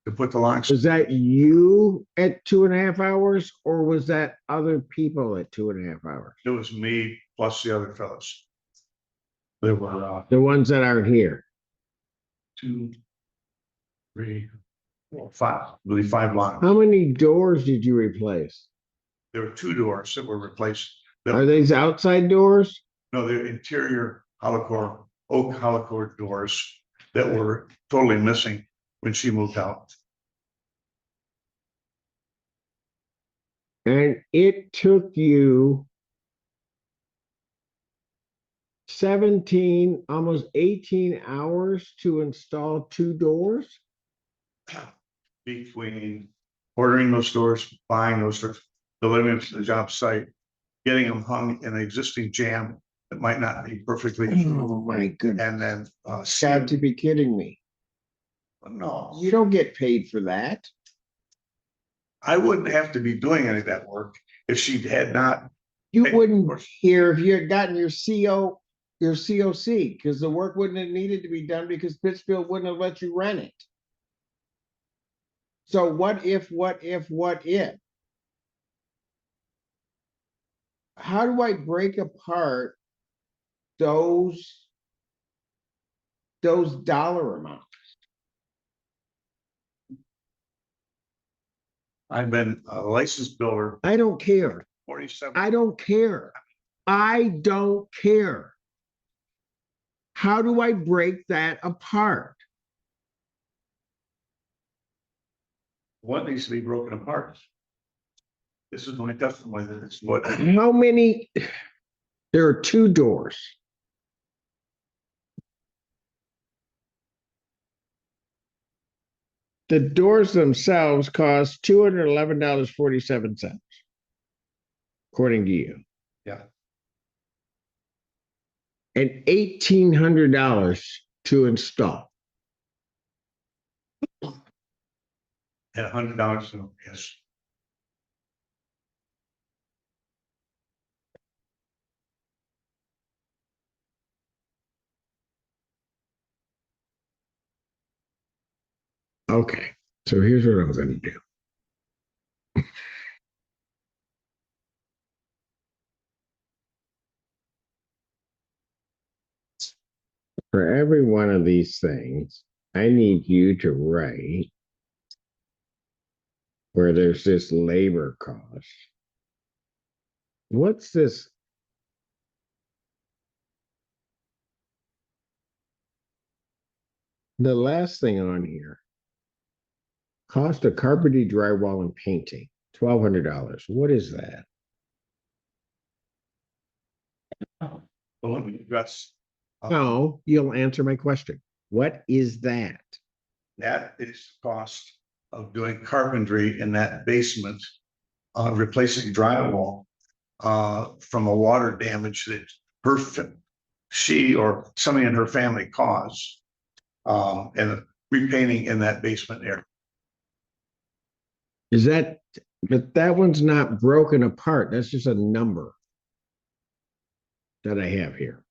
to put the lines. Was that you at 2.5 hours, or was that other people at 2.5 hours? It was me plus the other fellows. There were The ones that aren't here. 2, 3, 4, 5, I believe 5 lines. How many doors did you replace? There were 2 doors that were replaced. Are these outside doors? No, they're interior holocore, oak holocore doors that were totally missing when she moved out. And it took you 17, almost 18 hours to install 2 doors? Between ordering those doors, buying those doors, delivering them to the job site, getting them hung in an existing jam that might not be perfectly. Oh my goodness. And then Got to be kidding me. no, You don't get paid for that. I wouldn't have to be doing any of that work if she had not. You Hey, of wouldn't course. hear if you had gotten your COC, because the work wouldn't have needed to be done because Pittsfield wouldn't have let you rent it. So what if? How do I break apart those dollar amounts? I've been a licensed builder I don't care. 47. I don't care. I don't care. How do I break that apart? What needs to be broken apart? This is my testimony that it's what. How many? There are 2 doors. The doors themselves cost $211.47, according to you, Yeah, and $1,800 to install. at $100, so yes. Okay, so here's what I'm going to do. For every one of these things, I need you to write where there's this labor cost. What's this? The last thing on here, cost of carpeting, drywall, and painting, $1,200. What is that? Well, let me address. No, you'll answer my question. What is that? That is the cost of doing carpentry in that basement, replacing drywall from a water damage that she or somebody in her family caused, and repainting in that basement area. Is that, but that one's not broken apart. That's just a number that I have here.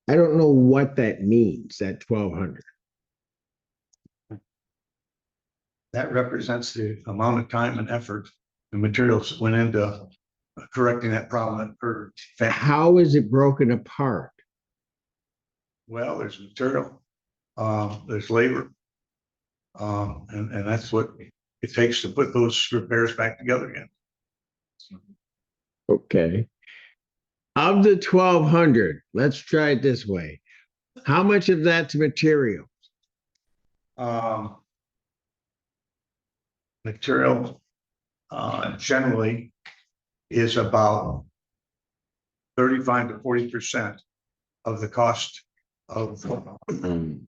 I don't know what that means, that 1,200. That represents the amount of time and effort and materials that went into correcting that problem that her family. How is it broken apart? Well, there's material, there's labor, and that's what it takes to put those repairs back together again. Okay. Of the 1,200, let's try it this way. How much of that's material? Material generally is about 35 to 40% of the cost of places.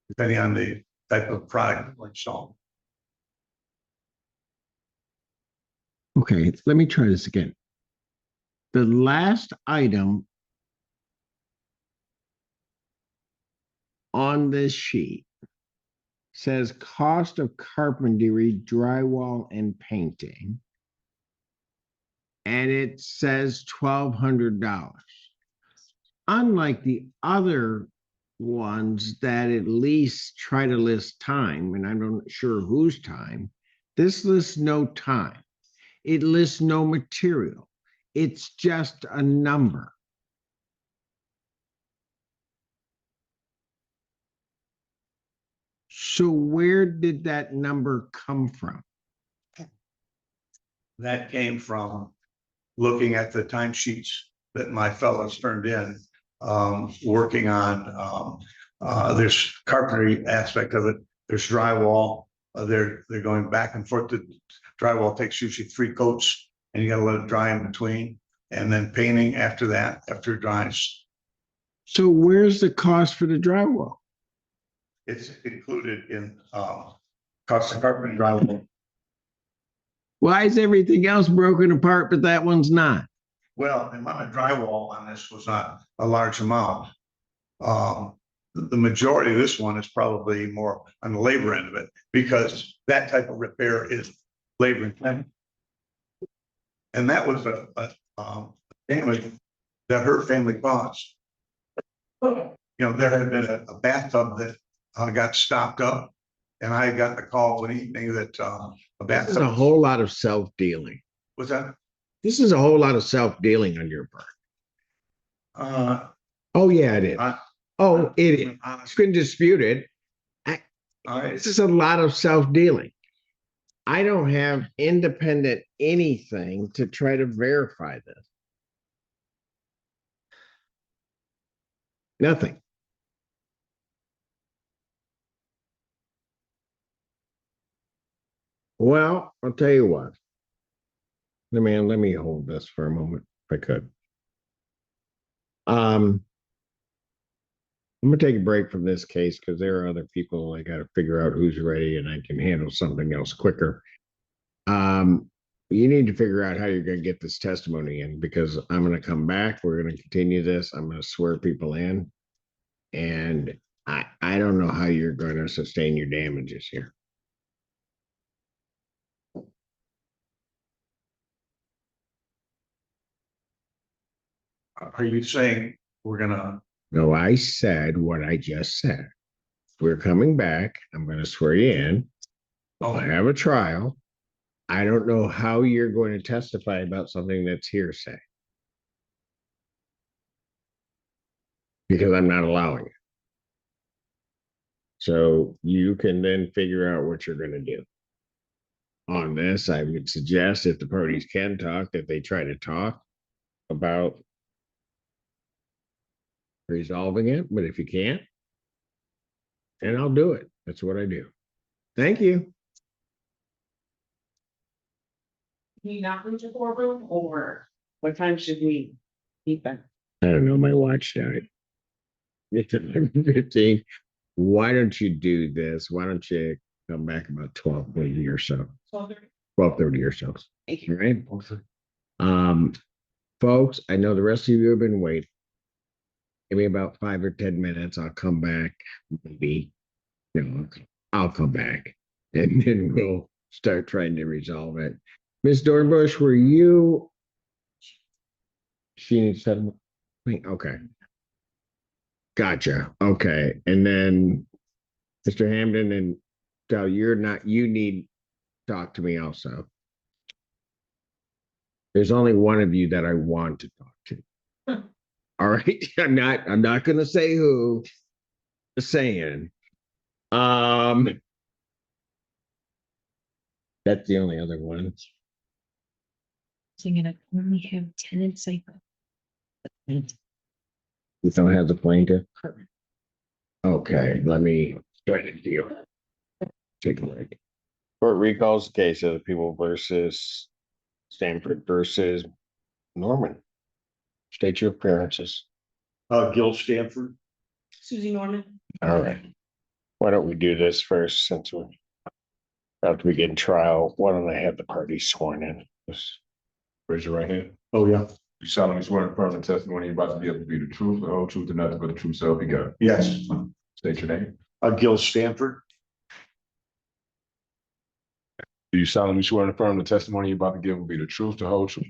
Depending on the type of product we're installing. Okay, let me try this again. The last item on this sheet says cost of carpentry, drywall, and painting. And it says $1,200. Unlike the other ones that at least try to list time, and I'm not sure whose time, this lists no time. It lists no material. It's just a number. So where did that number come from? That came from looking at the timesheets that my fellows turned in, working on, there's carpentry aspect of it, there's drywall. They're going back and forth. The drywall takes usually 3 coats and you gotta let it dry in between. And then painting after that, after it dries. So where's the cost for the drywall? It's included in, cost of carpentry drywall. Why is everything else broken apart, but that one's not? Well, the amount of drywall on this was not a large amount. The majority of this one is probably more on the labor end of it, because that type of repair is labor intensive. And that was a damage that her family caused. You know, there had been a bathtub that got stopped up, and I got the call one evening that a This is bathtub. a whole lot of self-dealing. Was that? This is a whole lot of self-dealing on your part. Oh, yeah, it is. Oh, it is. I couldn't dispute it. This is a lot of self-dealing. I don't have independent anything to try to verify this. Nothing. Well, I'll tell you what. Let me hold this for a moment, if I could. I'm gonna take a break from this case because there are other people. I got to figure out who's ready, and I can handle something else quicker. You need to figure out how you're going to get this testimony in, because I'm going to come back. We're going to continue this. I'm going to swear people in, and I don't know how you're going to sustain your damages here. Are you saying we're gonna? No, I said what I just said. We're coming back. I'm going to swear you in. I'll have a trial. I don't know how you're going to testify about something that's hearsay, because I'm not allowing it. So you can then figure out what you're going to do. On this, I would suggest, if the parties can talk, that they try to talk about resolving it. But if you can't, then I'll do it. That's what I do. Thank you. Can you not reach a courtroom, or what time should we meet then? I don't know. My watch died. It's 11:15. Why don't you do this? Why don't you come back about 12:30 or so? 12:30 or so. Thank you. Right. Folks, I know the rest of you have been waiting. Give me about 5 or 10 minutes. I'll come back. Maybe, I'll come back, and then we'll start trying to resolve it. Ms. Dornbush, were you? She needs settlement. Okay. Gotcha. Okay. And then Mr. Hamden and Del, you're not, you need to talk to me also. There's only one of you that I want to talk to. All right. I'm not gonna say who. Just saying. That's the only other one. So I'm gonna only have tenants like. You don't have the plaintiff? Okay, let me try to deal. Take a break. Court recalls the case of the people versus Stanford versus Norman. State your appearances. Gil Stanford. Susie Norman. All right. Why don't we do this first, since we're after we get in trial? Why don't I have the parties sworn in? Just Raise your right hand. Oh, yeah. You solemnly swear to affirm the testimony you're about to give to be the truth, the whole truth, and nothing but the truth, so help you God. Yes. State your name. Gil Stanford. Do you solemnly swear and affirm the testimony you're about to give will be the truth, the whole truth?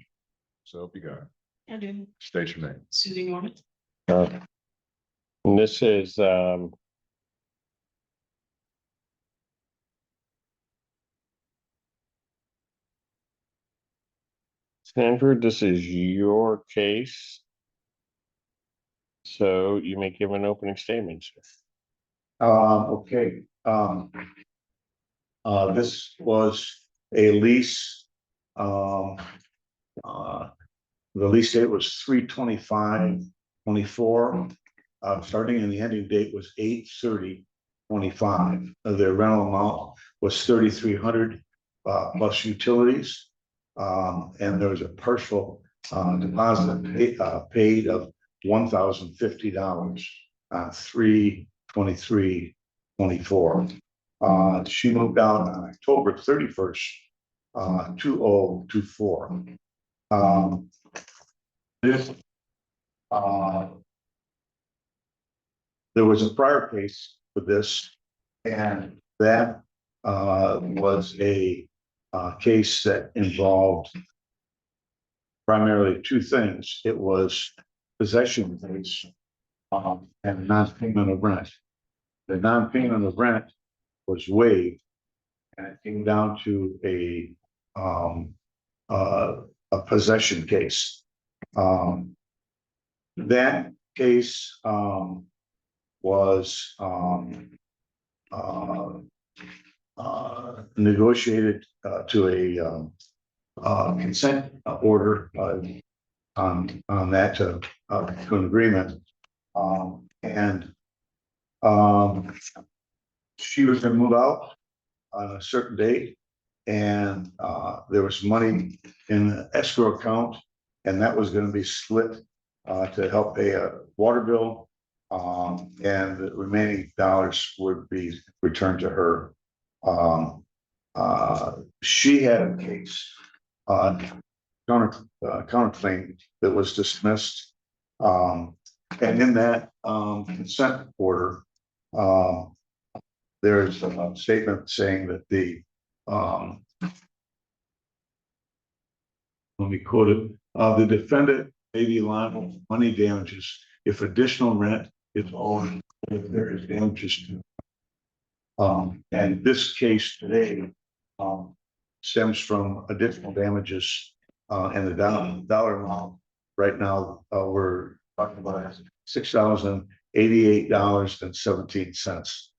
So help you God. I do. State your name. Susie Norman. And this is, Sanford, this is your case. So you may give an opening statement, sir. Okay, this was a lease. The lease date was 3/25/24. Starting and the ending date was 8/30/25. The rental amount was 3,300 plus utilities. And there was a partial deposit paid of $1,050 on 3/23/24. She moved out on October 31st, 2024. This there was a prior case for this, and that was a case that involved primarily two things. It was possession case and non-payment of rent. The non-payment of rent was waived, and it came down to a possession case. That case was negotiated to a consent order on that to an agreement. And she was going to move out on a certain date, and there was money in the escrow account, and that was going to be split to help pay a water bill, and the remaining dollars would be returned to her. She had a case, counterclaim that was dismissed, and in that consent order, there's a statement saying that the let me quote it, the defendant may be liable for money damages if additional rent is owed, if there is damages to. And this case today stems from additional damages and the dollar amount. Right now, we're talking about $6,088.17.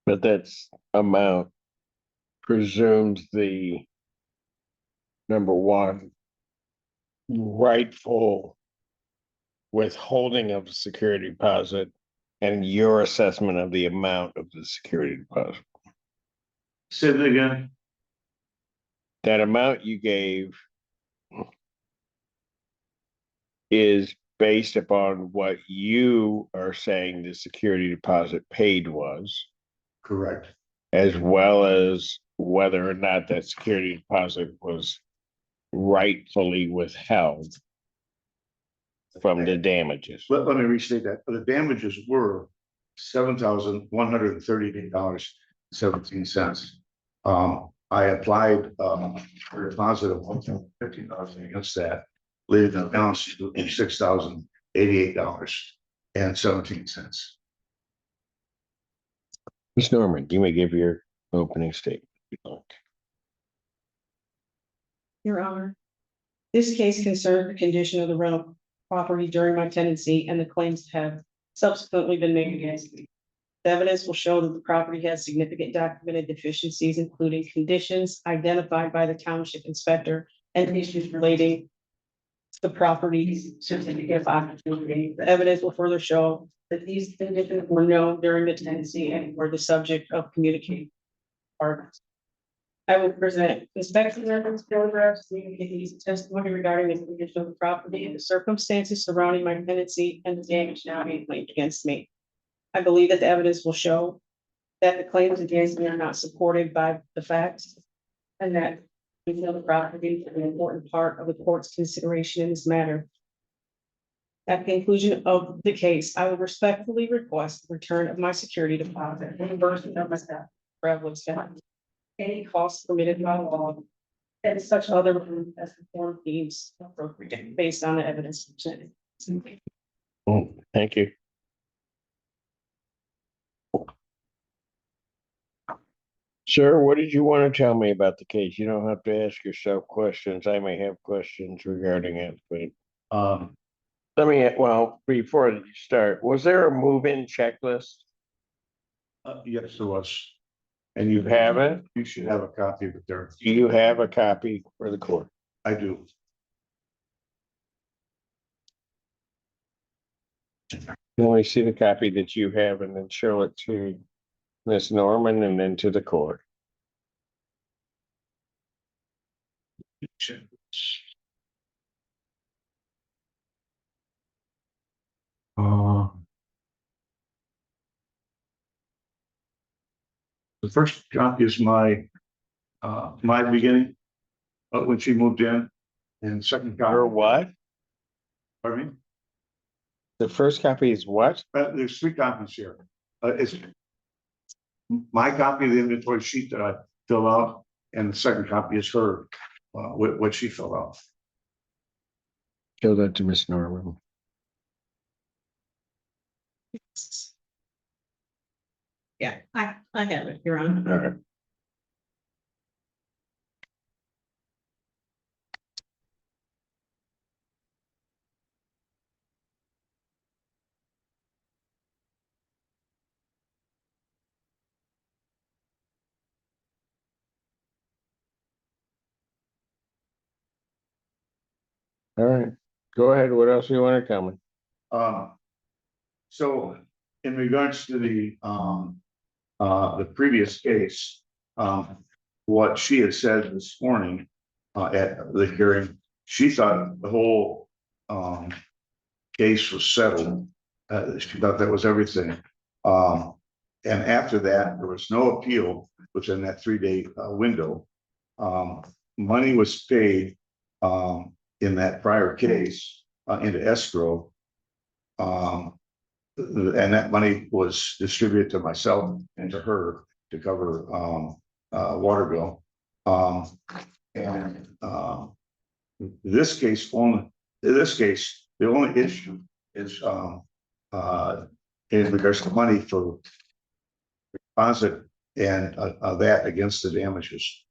But that's amount presumes the number one rightful withholding of the security deposit and your assessment of the amount of the security deposit. Say it again. That amount you gave is based upon what you are saying the security deposit paid was, Correct. as well as whether or not that security deposit was rightfully withheld from the damages. Let me restate that. The damages were $7,138.17. I applied a deposit of $150 against that, leaving the balance to $6,088.17. Ms. Norman, you may give your opening statement. Your Honor, this case concerns the condition of the rental property during my tenancy and the claims have subsequently been made against me. The evidence will show that the property has significant documented deficiencies, including conditions identified by the township inspector and issues relating to the property's certificate of occupancy. The evidence will further show that these conditions were known during the tenancy and were the subject of communicating partners. I will present inspection records, photographs, communications, testimony regarding the condition of the property and the circumstances surrounding my tenancy and the damage now being claimed against me. I believe that the evidence will show that the claims against me are not supported by the facts, and that the property is an important part of the court's consideration in this matter. At the conclusion of the case, I will respectfully request the return of my security deposit, reimbursement of my staff, travel expenses, any costs permitted by law and such other as the form deems appropriate based on the evidence presented. Thank you. Sir, what did you want to tell me about the case? You don't have to ask yourself questions. I may have questions regarding it, but let me, well, before you start, was there a move-in checklist? Yes, there was. And you have it? You should have a copy of it there. Do you have a copy for the court? I do. Let me see the copy that you have and then show it to Miss Norman and then to the court. The first copy is my beginning, when she moved in, and the second copy. Or what? Pardon me? The first copy is what? There's three copies here. It's my copy of the inventory sheet that I fill out, and the second copy is her, what she filled out. Show that to Miss Norman. Yeah, I have it, Your Honor. All right. All right, go ahead. What else do you want to tell me? So in regards to the previous case, what she had said this morning, at the hearing, she thought the whole, case was settled. She thought that was everything. And after that, there was no appeal within that 3-day window. Money was paid, in that prior case, into escrow. And that money was distributed to myself and to her to cover water bill. This case, the only issue is in regards to money for deposit and that against the damages.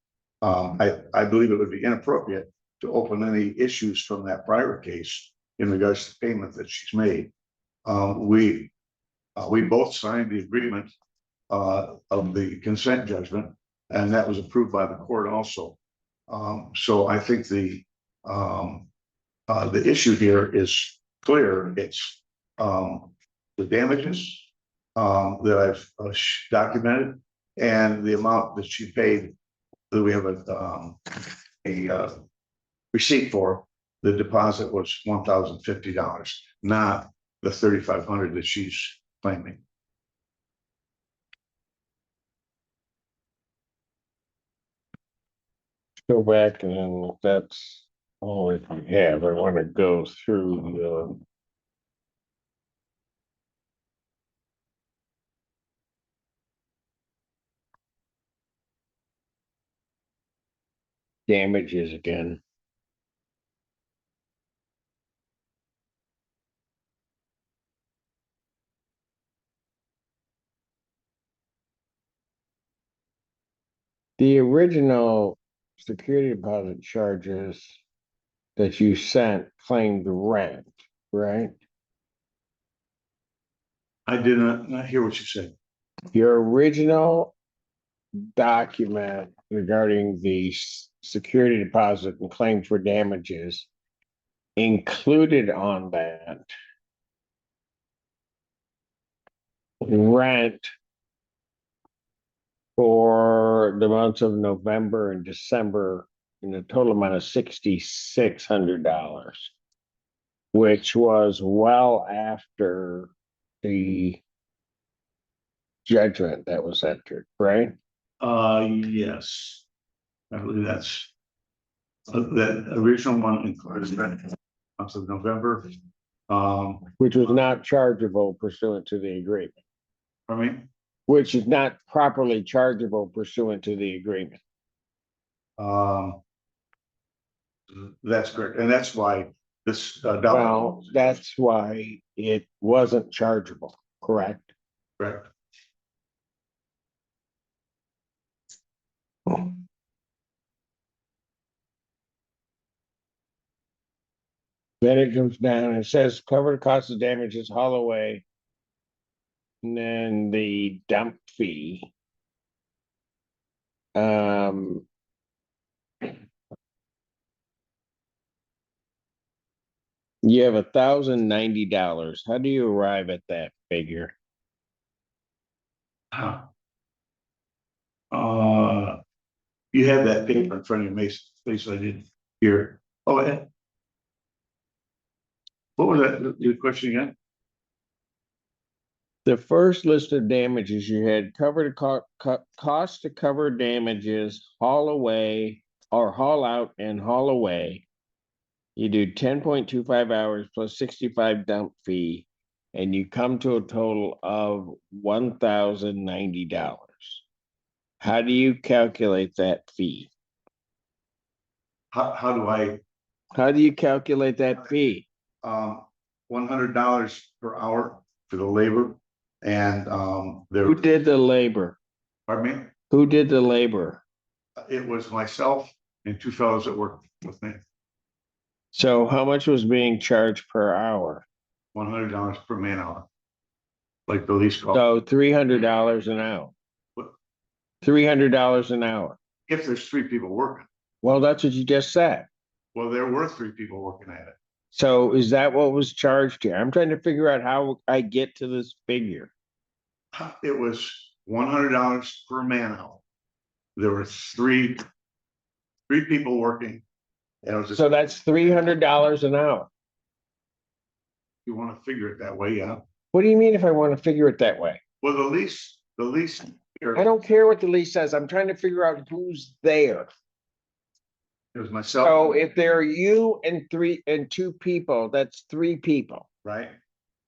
I believe it would be inappropriate to open any issues from that prior case in regards to payment that she's made. We both signed the agreement of the consent judgment, and that was approved by the court also. So I think the issue here is clear. It's the damages that I've documented and the amount that she paid that we have a receipt for. The deposit was $1,050, not the $3,500 that she's claiming. Go back and that's all that we have. I want to go through the damages again. The original security deposit charges that you sent claimed rent, right? I did not hear what you said. Your original document regarding the security deposit and claim for damages included on that rent for the months of November and December in a total amount of $6,600, which was well after the judgment that was entered, right? Yes. I believe that's that original one includes that month of November. Which was not chargeable pursuant to the agreement. I mean, which is not properly chargeable pursuant to the agreement. Um. That's correct, and that's why this, Well, that's why it wasn't chargeable, correct? correct. Then it comes down and says cover the cost of damages, haul away. And then the dump fee. You have $1,090. How do you arrive at that figure? Huh. You have that paper in front of you, Mason, please, I didn't hear it. Oh, yeah. What was that, your question again? The first list of damages you had cover the cost to cover damages, haul away or haul out and haul away. You do 10.25 hours plus 65 dump fee, and you come to a total of $1,090. How do you calculate that fee? How do I, How do you calculate that fee? $100 per hour for the labor and, Who did the labor? pardon me? Who did the labor? It was myself and two fellows that worked with me, So how much was being charged per hour? $100 per man hour. Like the lease call, So $300 an hour. What? $300 an hour. if there's three people working, Well, that's what you just said. well, there were three people working at it. So is that what was charged here? I'm trying to figure out how I get to this figure. It was $100 per man hour. There were three people working. And it was just, So that's $300 an hour. you want to figure it that way, yeah. What do you mean if I want to figure it that way? Well, the lease. I don't care what the lease says. I'm trying to figure out who's there. It was myself. So if there are you and two people, that's three people. Right,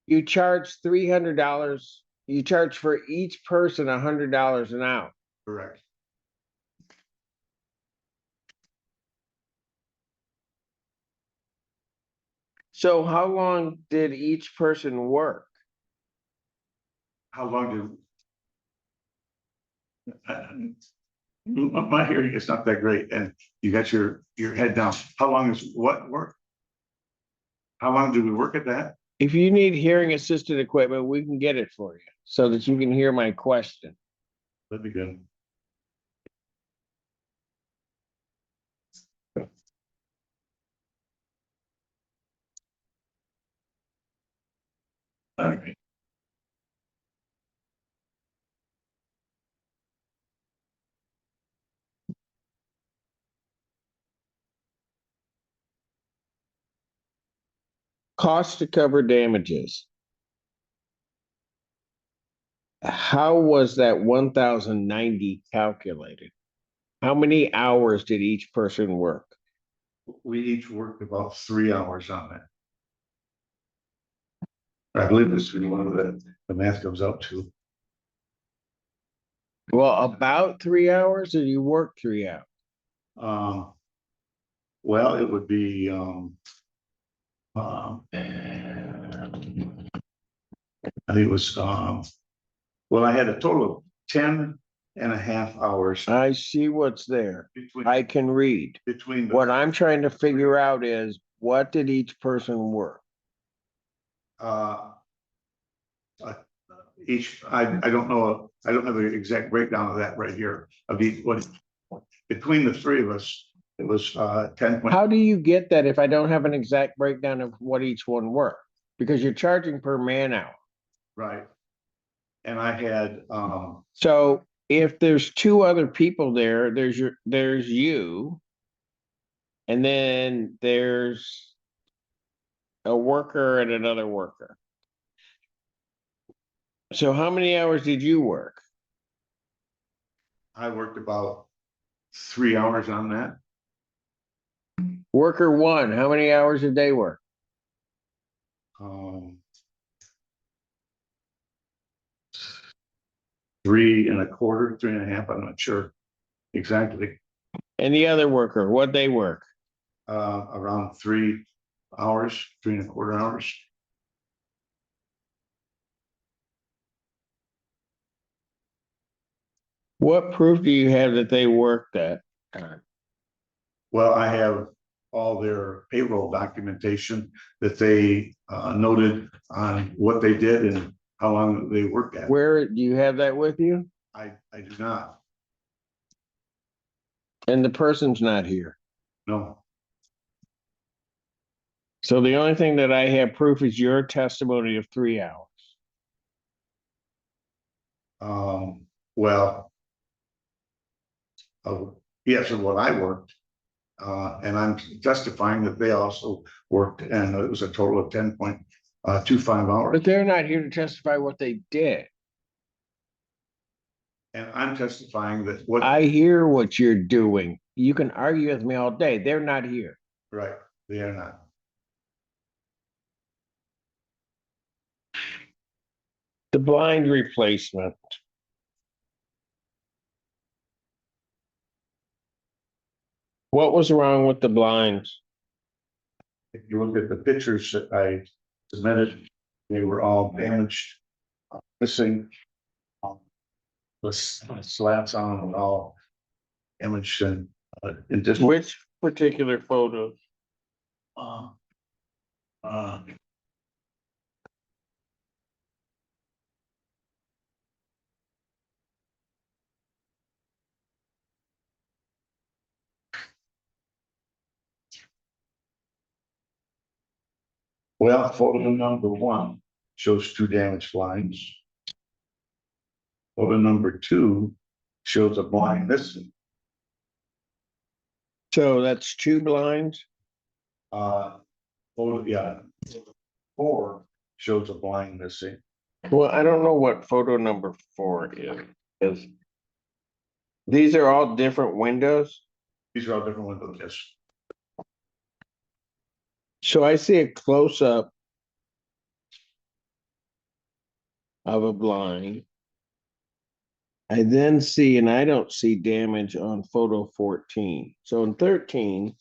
You charge $300. You charge for each person $100 an hour. correct. So how long did each person work? How long my hearing is not that great, and you got your head down. How long is what work? How long do we work at that? If you need hearing assisted equipment, we can get it for you so that you can hear my question. That'd be good. All right. Cost to cover damages. How was that 1,090 calculated? How many hours did each person work? We each worked about 3 hours on that. I believe this is one of the math comes out to. Well, about 3 hours, or you work 3 hours? Well, it would be, I think it was, well, I had a total of 10.5 hours I see what's there. between, I can read. between the, What I'm trying to figure out is what did each person work? uh, each, I don't know, I don't have the exact breakdown of that right here, of each, what, between the three of us, it was, 10. How do you get that if I don't have an exact breakdown of what each one worked? Because you're charging per man hour. Right. And I had, So if there's two other people there, there's you. And then there's a worker and another worker. So how many hours did you work? I worked about 3 hours on that. Worker one, how many hours did they work? Um, 3.25, 3.5, I'm not sure exactly. And the other worker, what they work? Around 3 hours, 3.25 hours. What proof do you have that they worked that time? Well, I have all their payroll documentation that they noted on what they did and how long they worked at. Where, do you have that with you? I do not, And the person's not here. no. So the only thing that I have proof is your testimony of 3 hours. Well. Yes, of what I worked. And I'm testifying that they also worked, and it was a total of 10.25 hours. But they're not here to testify what they did. And I'm testifying that what, I hear what you're doing. You can argue with me all day. They're not here. right, they are not. The blind replacement. What was wrong with the blinds? If you look at the pictures that I submitted, they were all damaged, missing. The slats on them were all damaged and in just. Which particular photos? Uh, uh, Well, photo number 1 shows 2 damaged blinds. Photo number 2 shows a blind missing. So that's 2 blinds. Photo, yeah. 4 shows a blind missing. Well, I don't know what photo number 4 is. These are all different windows. These are all different windows, yes. So I see a close-up of a blind. I then see, and I don't see damage on photo 14. So in 13,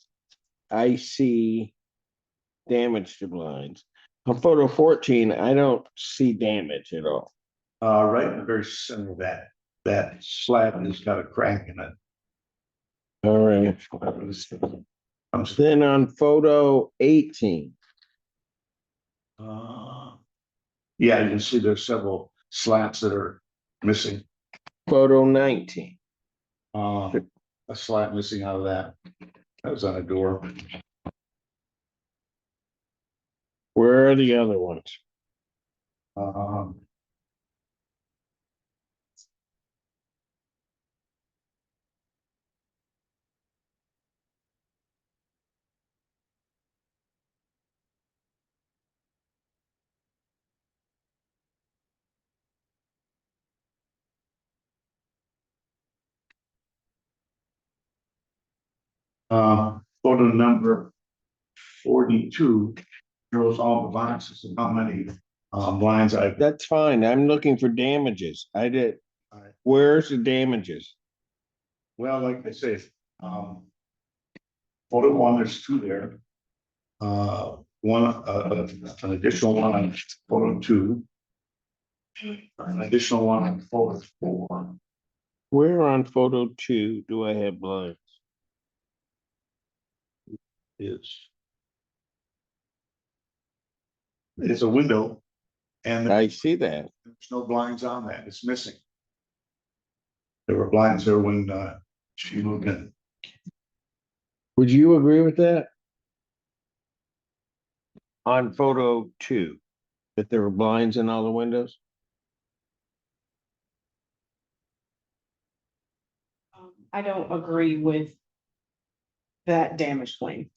I see damage to blinds. On photo 14, I don't see damage at all. Right in the very center of that slab has got a crack in it. All right. Then on photo 18. Yeah, you can see there's several slats that are missing. Photo 19. A slat missing out of that. That was on a door. Where are the other ones? Photo number 42 shows all the boxes and how many blinds I've. That's fine. I'm looking for damages. I did. Alright. Where's the damages? Well, like I say, photo 1, there's 2 there. One, an additional one on photo 2. An additional one on photo 4. Where on photo 2 do I have blinds? It's a window and I see that. there's no blinds on that. It's missing. There were blinds there when she moved in. Would you agree with that? On photo 2, that there were blinds in all the windows? I don't agree with that damage claim.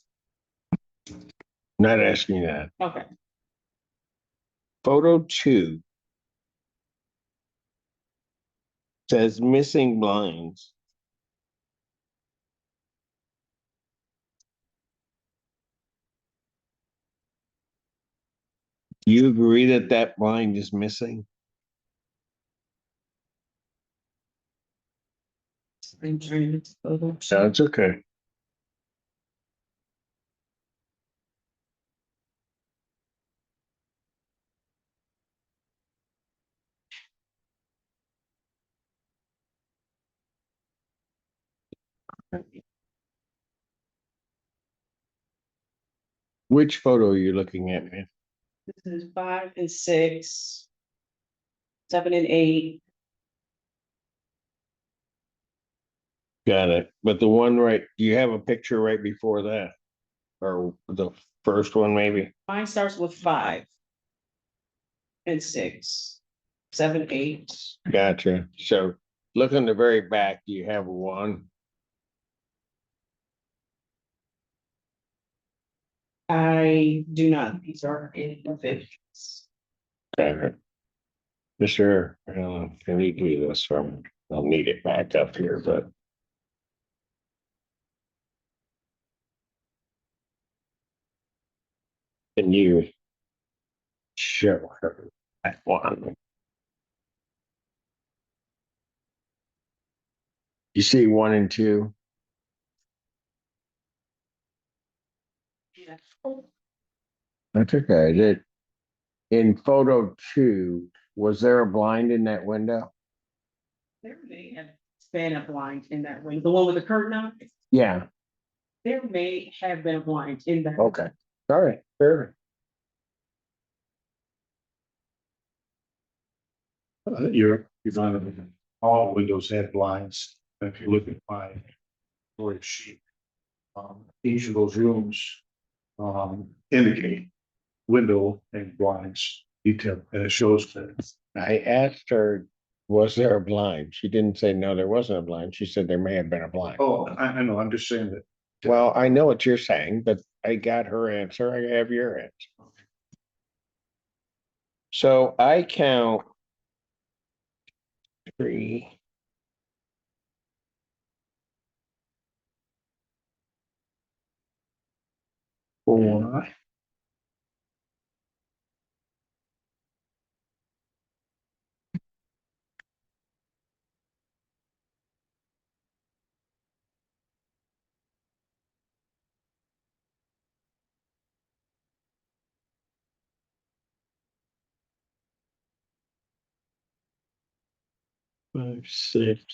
Not asking that. Okay. Photo 2 says missing blinds. Do you agree that that blind is missing? I'm trying to photo. Sounds okay. Which photo are you looking at, man? This is 5 and 6. 7 and 8. Got it. But the one right, do you have a picture right before that? Or the first one, maybe? Mine starts with 5 and 6. 7, 8. Gotcha. So look on the very back, do you have one? I do not. These are individuals. Got it. Mr. Can you do this from, I'll need it back up here, but. Can you show her that one? You see 1 and 2? Yeah. That's okay. Did in photo 2, was there a blind in that window? There may have been a blind in that window. The one with the curtain on it. Yeah. There may have been a blind in that. Okay. All right. Fair. You're on, all windows had blinds. If you look at my storage sheet, each of those rooms, indicate window and blinds detail, and it shows that. I asked her, was there a blind? She didn't say no, there wasn't a blind. She said there may have been a blind. Oh, I know, I'm just saying that. Well, I know what you're saying, but I got her answer. I have your answer. So I count 3. 4. 5, 6,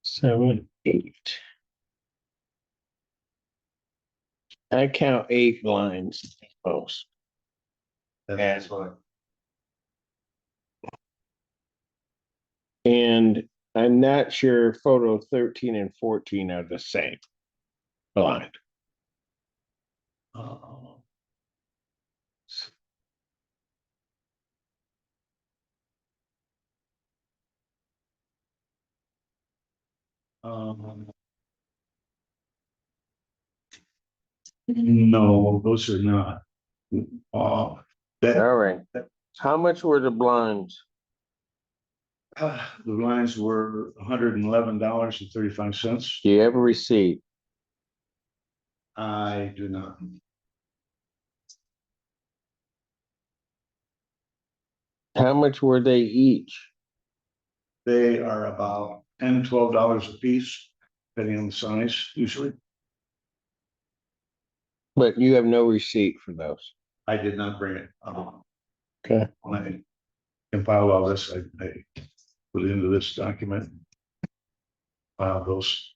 7, 8. I count 8 blinds most. That's what. And I'm not sure photo 13 and 14 are the same blind. No, those are not. That, All right. How much were the blinds? the lines were $111.35. Do you have a receipt? I do not. How much were they each? They are about $10, $12 a piece, depending on the size, usually. But you have no receipt for those. I did not bring it. Okay. When I compiled all this, I put it into this document. Those.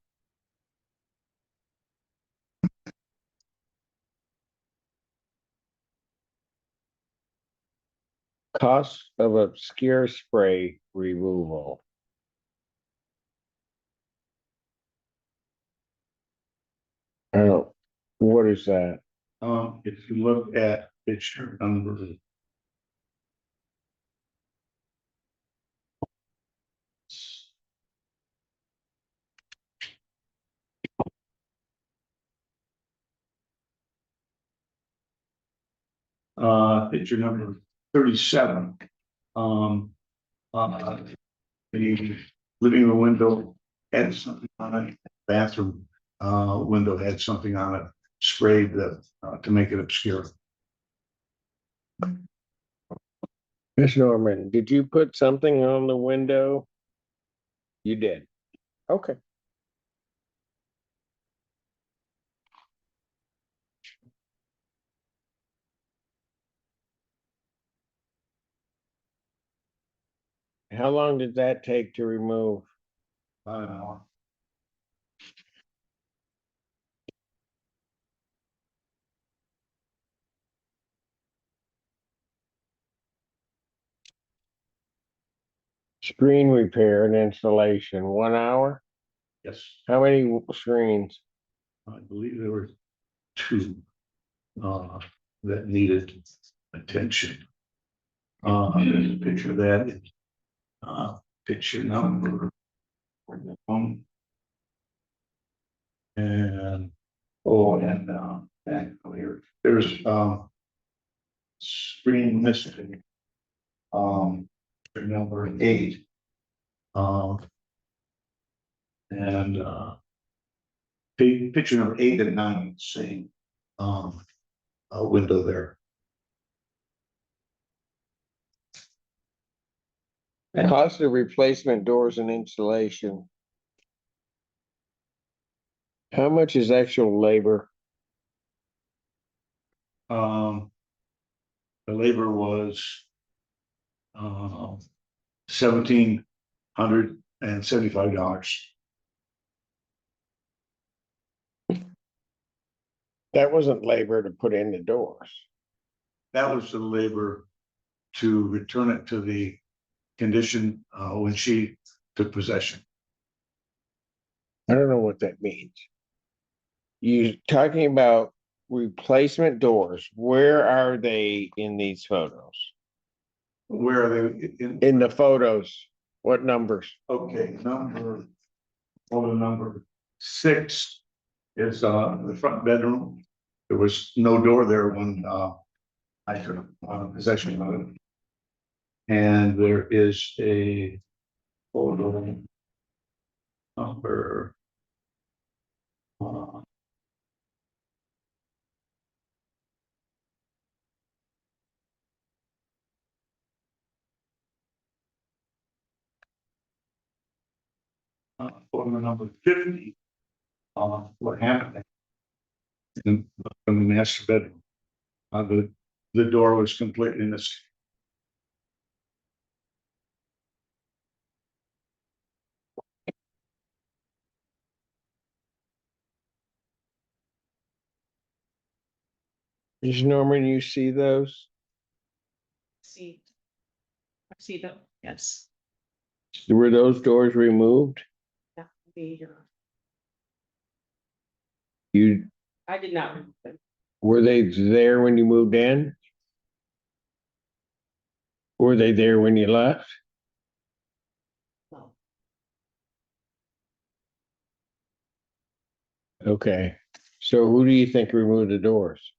Cost of obscure spray removal. Oh, what is that? If you look at picture number. Picture number 37. The living room window had something on it, bathroom, window had something on it, sprayed to make it obscure. Miss Norman, did you put something on the window? You did. Okay. How long did that take to remove? I don't know. Screen repair and installation, 1 hour? Yes, How many screens? I believe there were two that needed attention. There's a picture of that. Picture number. One. And, and here, there's, screen missing. Number 8. And, picture number 8 and 9, same, a window there. Cost of replacement doors and installation. How much is actual labor? The labor was $1,775. That wasn't labor to put in the doors. That was the labor to return it to the condition when she took possession. I don't know what that means. You talking about replacement doors, where are they in these photos? Where are they In the photos, what numbers? Okay, number 6 is the front bedroom. There was no door there when I took possession of it. And there is a photo number photo number 50. What happened in the master bedroom? The door was completely missing. Is Norman, you see those? See. I see them, yes. Were those doors removed? That would be, You, I did not remove them. were they there when you moved in? Were they there when you left? No. Okay, so who do you think removed the doors?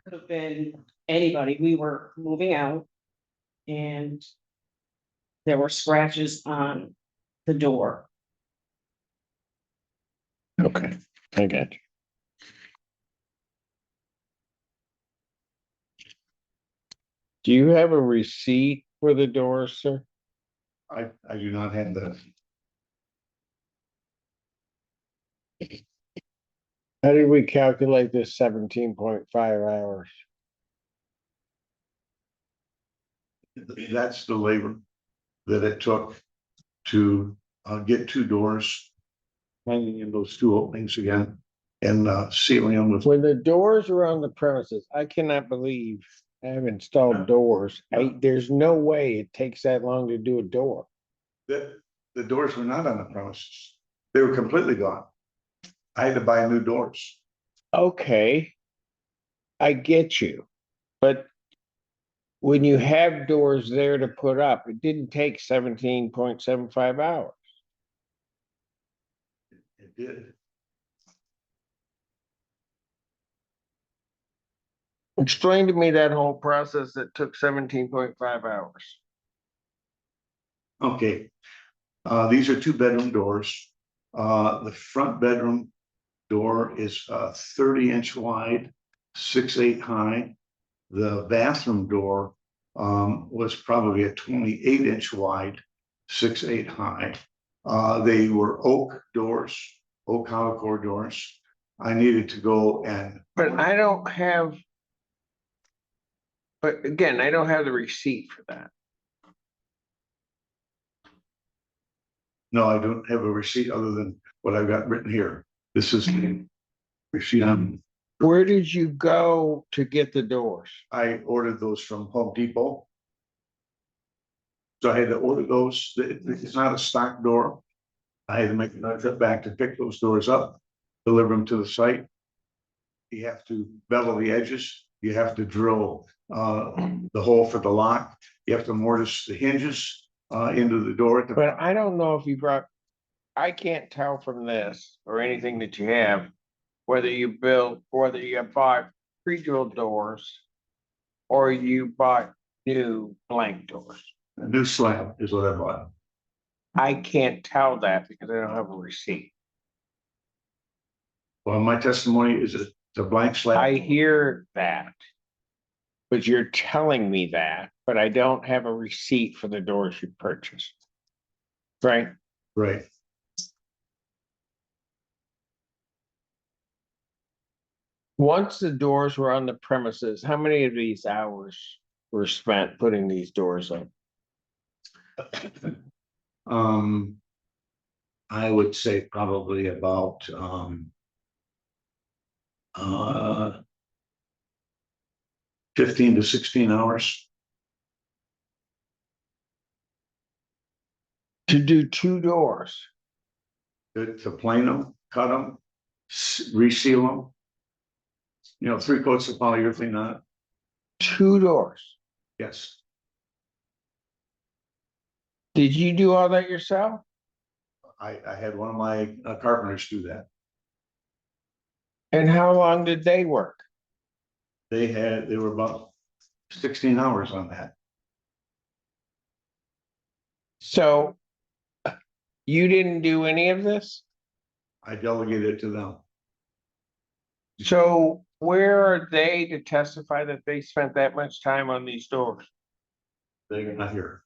Could have been anybody. We were moving out. And there were scratches on the door. Okay, I got you. Do you have a receipt for the doors, sir? I do not have that. How did we calculate this 17.5 hours? That's the labor that it took to get 2 doors hanging in those 2 openings again and sealing them with. When the doors are on the premises, I cannot believe I have installed doors. There's no way it takes that long to do a door. The doors were not on the premises. They were completely gone. I had to buy new doors. Okay. I get you, but when you have doors there to put up, it didn't take 17.75 hours. It did. Explain to me that whole process that took 17.5 hours. Okay. These are 2-bedroom doors. The front bedroom door is 30-inch wide, 6'8" high. The bathroom door was probably a 28-inch wide, 6'8" high. They were oak doors, oak hollow core doors. I needed to go and, But I don't have. But again, I don't have the receipt for that. no, I don't have a receipt other than what I've got written here. This is the receipt Where did you go to get the doors? I ordered those from Home Depot. So I had to order those. It's not a stock door. I had to make another trip back to pick those doors up, deliver them to the site. You have to bevel the edges. You have to drill the hole for the lock. You have to mortise the hinges into the door. But I don't know if you brought, I can't tell from this or anything that you have, whether you bought pre-drilled doors or you bought new blank doors. A new slab is what I bought. I can't tell that because I don't have a receipt. Well, my testimony is it's a blank slab. I hear that. But you're telling me that, but I don't have a receipt for the doors you purchased. Right? Right. Once the doors were on the premises, how many of these hours were spent putting these doors up? I would say probably about uh 15 to 16 hours. To do two doors. To plane them, cut them, reseal them. You know, 3 coats of polyurethane on it. Two doors. Yes, Did you do all that yourself? I had one of my carpenters do that. And how long did they work? They were about 16 hours on that. So you didn't do any of this? I delegated it to them. So where are they to testify that they spent that much time on these doors? They're not here.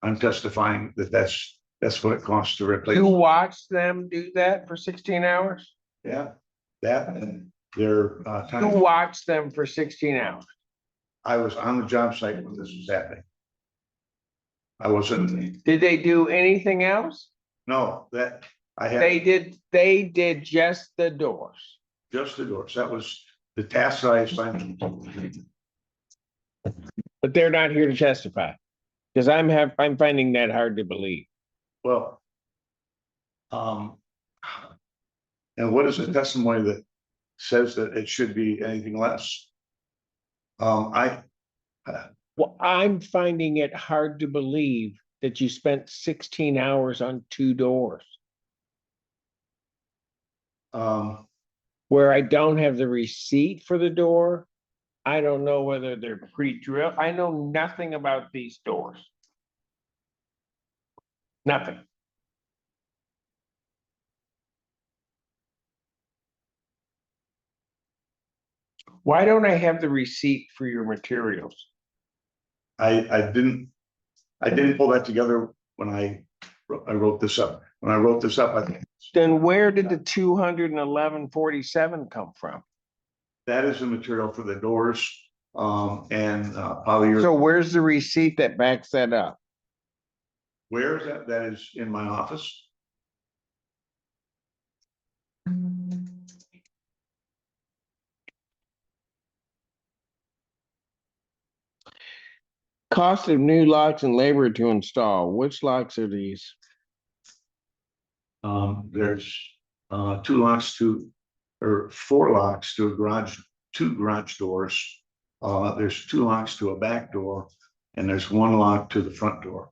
I'm testifying that that's what it costs to replace. You watched them do that for 16 hours? Yeah, that and their You time. watched them for 16 hours? I was on the job site when this was happening. I wasn't, Did they do anything else? no, that I had They did just the doors. just the doors. That was the task I assigned. But they're not here to testify. Because I'm finding that hard to believe. Well. And what is the testimony that says that it should be anything less? Well, I'm finding it hard to believe that you spent 16 hours on two doors. Where I don't have the receipt for the door. I don't know whether they're pre-drilled. I know nothing about these doors. Nothing. Why don't I have the receipt for your materials? I didn't pull that together when I wrote this up. When I wrote this up, I think Then where did the 211.47 come from? that is the material for the doors, and polyurethane. So where's the receipt that backs that up? Where is that? That is in my office. Cost of new locks and labor to install. Which locks are these? There's 2 locks or 4 locks to a garage, 2 garage doors. There's 2 locks to a back door, and there's 1 lock to the front door.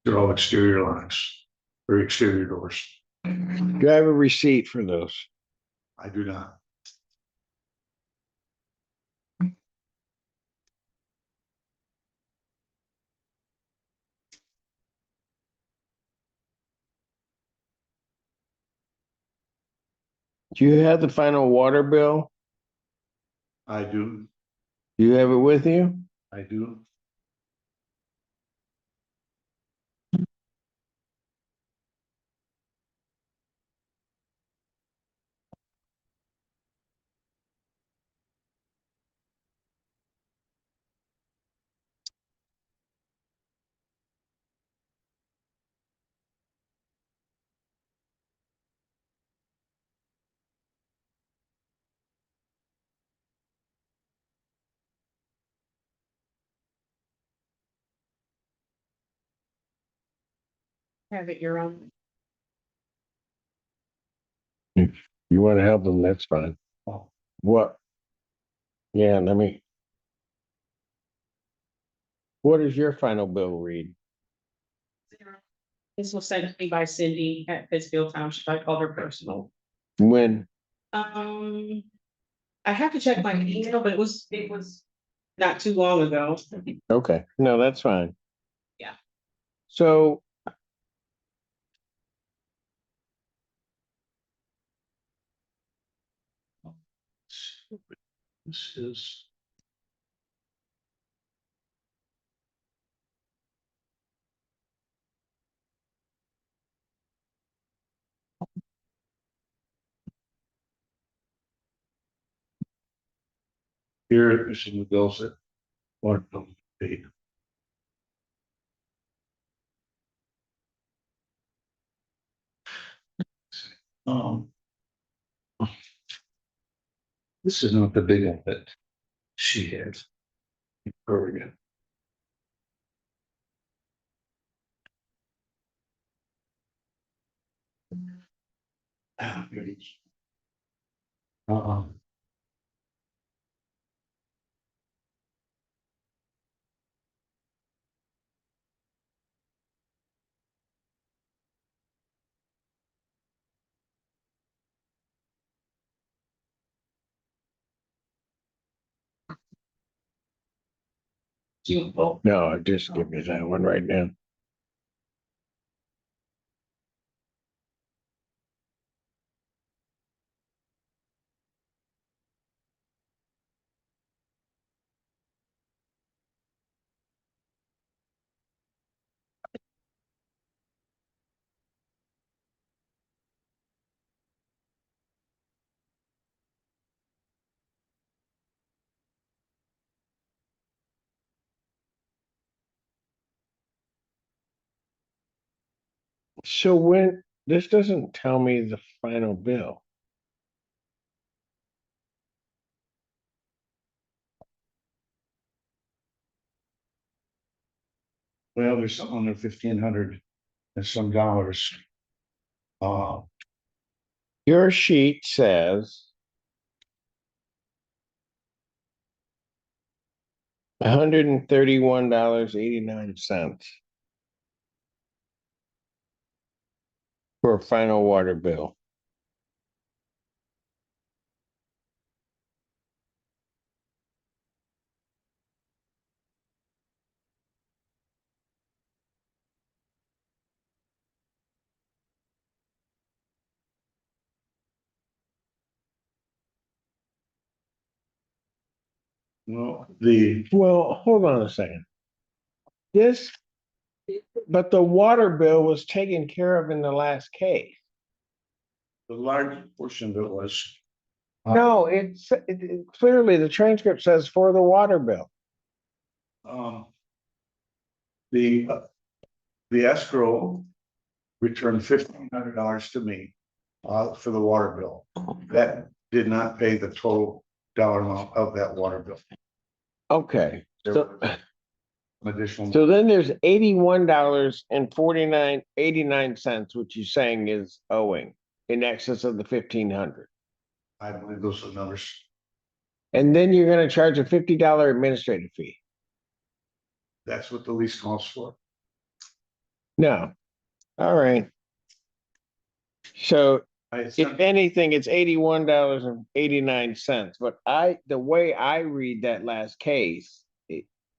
They're all exterior locks or exterior doors. Do I have a receipt for those? I do not. Do you have the final water bill? I do. Do you have it with you? I do. Have it your own. You want to help them, that's fine. What? Yeah, let me. What does your final bill read? This was sent to me by Cindy at Pittsfield Township. I called her personal. When? I have to check my email, but it was not too long ago. Okay, no, that's fine. Yeah. So. This is. Here is the bills that. What paid. Um. This is not the big one that she has. Oregon. Here it is. No, just give me that one right now. So when, this doesn't tell me the final bill. Well, there's something under 1,500 and some dollars. Your sheet says. $131.89. For a final water bill. Well, Well, hold on a second. This, but the water bill was taken care of in the last case. the large portion of it was. No, clearly the transcript says for the water bill. Um. The escrow returned $1,500 to me for the water bill. That did not pay the total dollar amount of that water bill. Okay, There so, was additional. so then there's $81.89, which you're saying is owing in excess of the 1,500. I believe those are numbers. And then you're gonna charge a $50 administrative fee. That's what the lease calls for. No, all right. So I if sent- anything, it's $81.89, but the way I read that last case,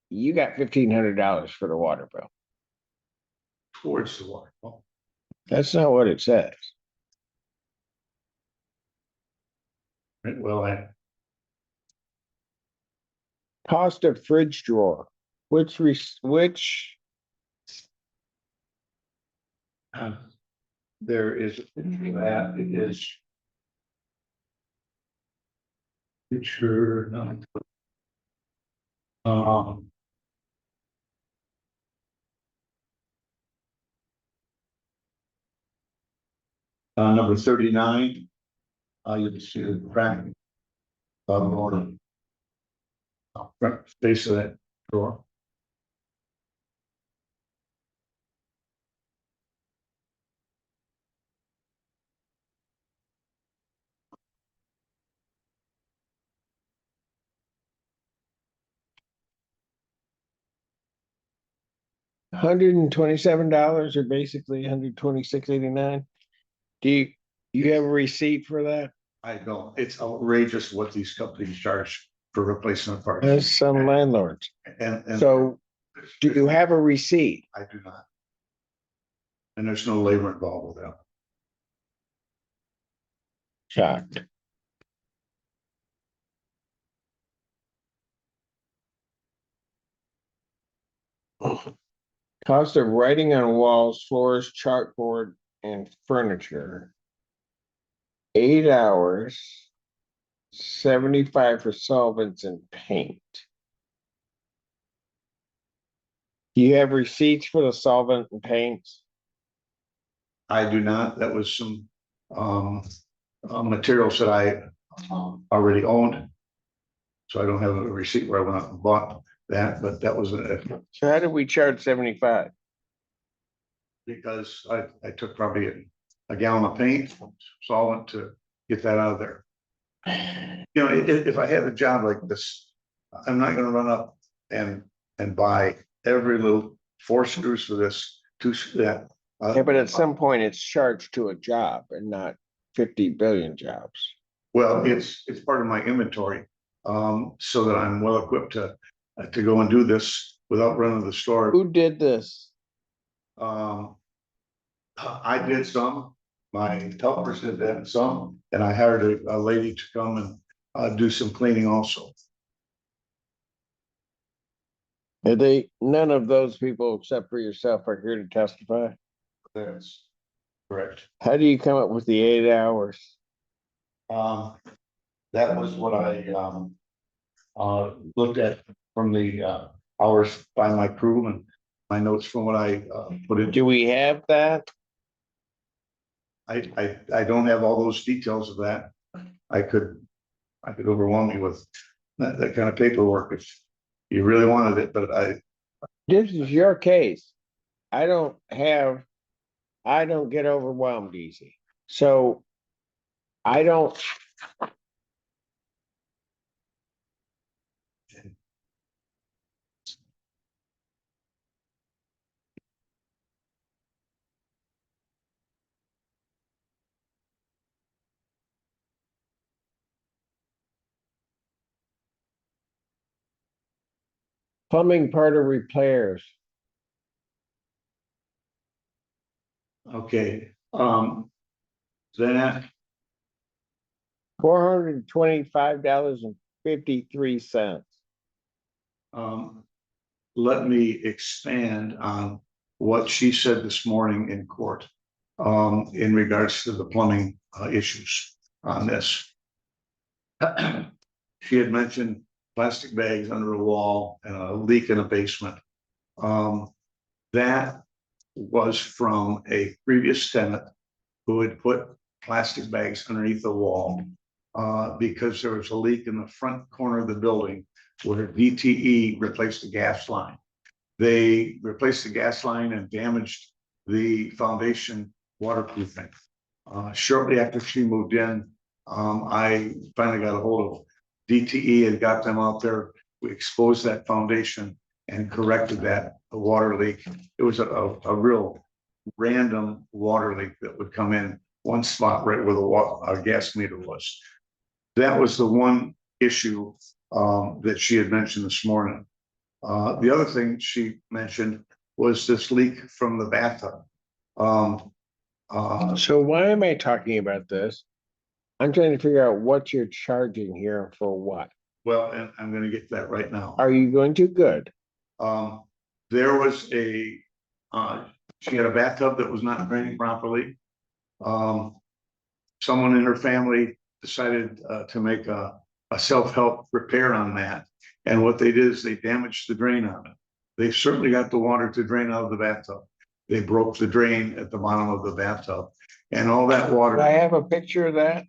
you got $1,500 for the water bill. towards the water. Well, That's not what it says. Well, Cost of fridge drawer, which there is that it is. Sure, no. Number 39. You can see the crack. On front face of that drawer. $127 or basically $126.89. Do you have a receipt for that? I don't, it's outrageous what these companies charge for replacement parts. There's some landlords. And So do you have a receipt? I do not. And there's no labor involved with that. Shocked. Cost of writing on walls, floors, chalkboard, and furniture. 8 hours. 75 for solvents and paint. Do you have receipts for the solvent and paints? I do not. That was some materials that I already owned. So I don't have a receipt where I went out and bought that, but that was So how did we charge 75? because I took probably a gallon of paint, solvent to get that out of there. You know, if I had a job like this, I'm not gonna run up and buy every little 4 screws for this, 2 that. Yeah, but at some point it's charged to a job and not 50 billion jobs. Well, it's part of my inventory, so that I'm well equipped to go and do this without running to the store. Who did this? I did some, my helpers did that some, and I hired a lady to come and do some cleaning also. None of those people except for yourself are here to testify? That's correct. How do you come up with the 8 hours? That was what I looked at from the hours by my crew and my notes from what I put in. Do we have that? I don't have all those details of that. I could overwhelm you with that kind of paperwork if you really wanted it, but This is your case. I don't get overwhelmed easy. So I don't. Plumbing part of repairs. okay. That $425.53. let me expand on what she said this morning in court in regards to the plumbing issues on this. She had mentioned plastic bags under a wall and a leak in a basement. That was from a previous tenant who had put plastic bags underneath the wall because there was a leak in the front corner of the building where DTE replaced the gas line. They replaced the gas line and damaged the foundation waterproofing. Shortly after she moved in, I finally got a hold of DTE and got them out there. We exposed that foundation and corrected that water leak. It was a real random water leak that would come in one spot right where the gas meter was. That was the one issue that she had mentioned this morning. The other thing she mentioned was this leak from the bathtub. So why am I talking about this? I'm trying to figure out what you're charging here for what. Well, and I'm going to get to that right now. Are you going to? Good. There was she had a bathtub that was not draining properly. Someone in her family decided to make a self-help repair on that. And what they did is they damaged the drain on it. They certainly got the water to drain out of the bathtub. They broke the drain at the bottom of the bathtub and all that water. Do I have a picture of that?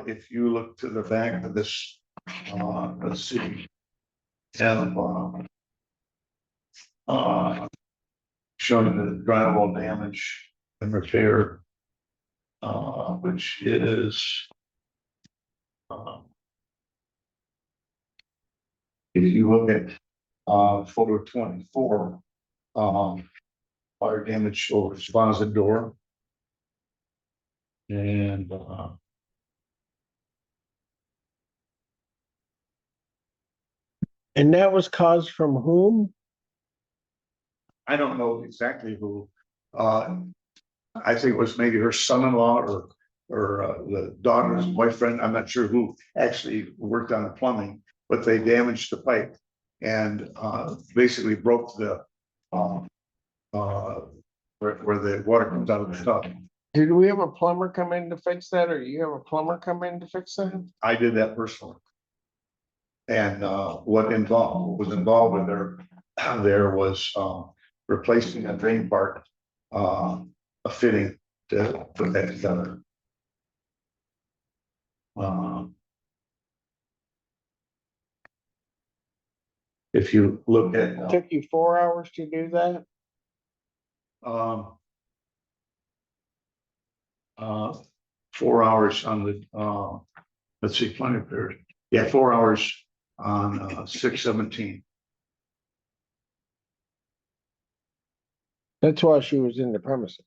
If you look to the back of this, let's see. Have showing the drywall damage and repair, which is if you look at photo 24, Fire damage over his closet door. And, And that was caused from whom? I don't know exactly who, I think it was maybe her son-in-law or the daughter's boyfriend. I'm not sure who actually worked on the plumbing, but they damaged the pipe and basically broke the where the water comes out of the tub. Did we have a plumber come in to fix that, or you have a plumber come in to fix that? I did that personally. And what was involved with there was replacing a drain part, a fitting to put that together. If you look at It took you 4 hours to do that? um 4 hours on the let's see, plenty of period. Yeah, 4 hours on 6/17. That's why she was in the premises.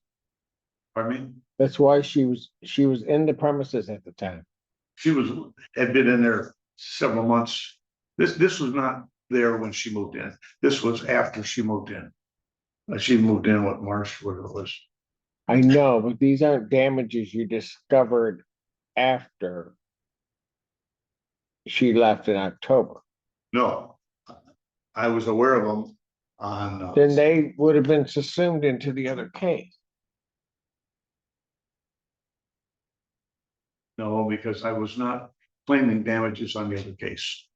Pardon me? That's why she was in the premises at the time. She had been in there several months. This was not there when she moved in. This was after she moved in. She moved in what March, what it was. I know, but these aren't damages you discovered after she left in October. No, I was aware of them on. Then they would have been subsumed into the other case. No, because I was not claiming damages on the other case.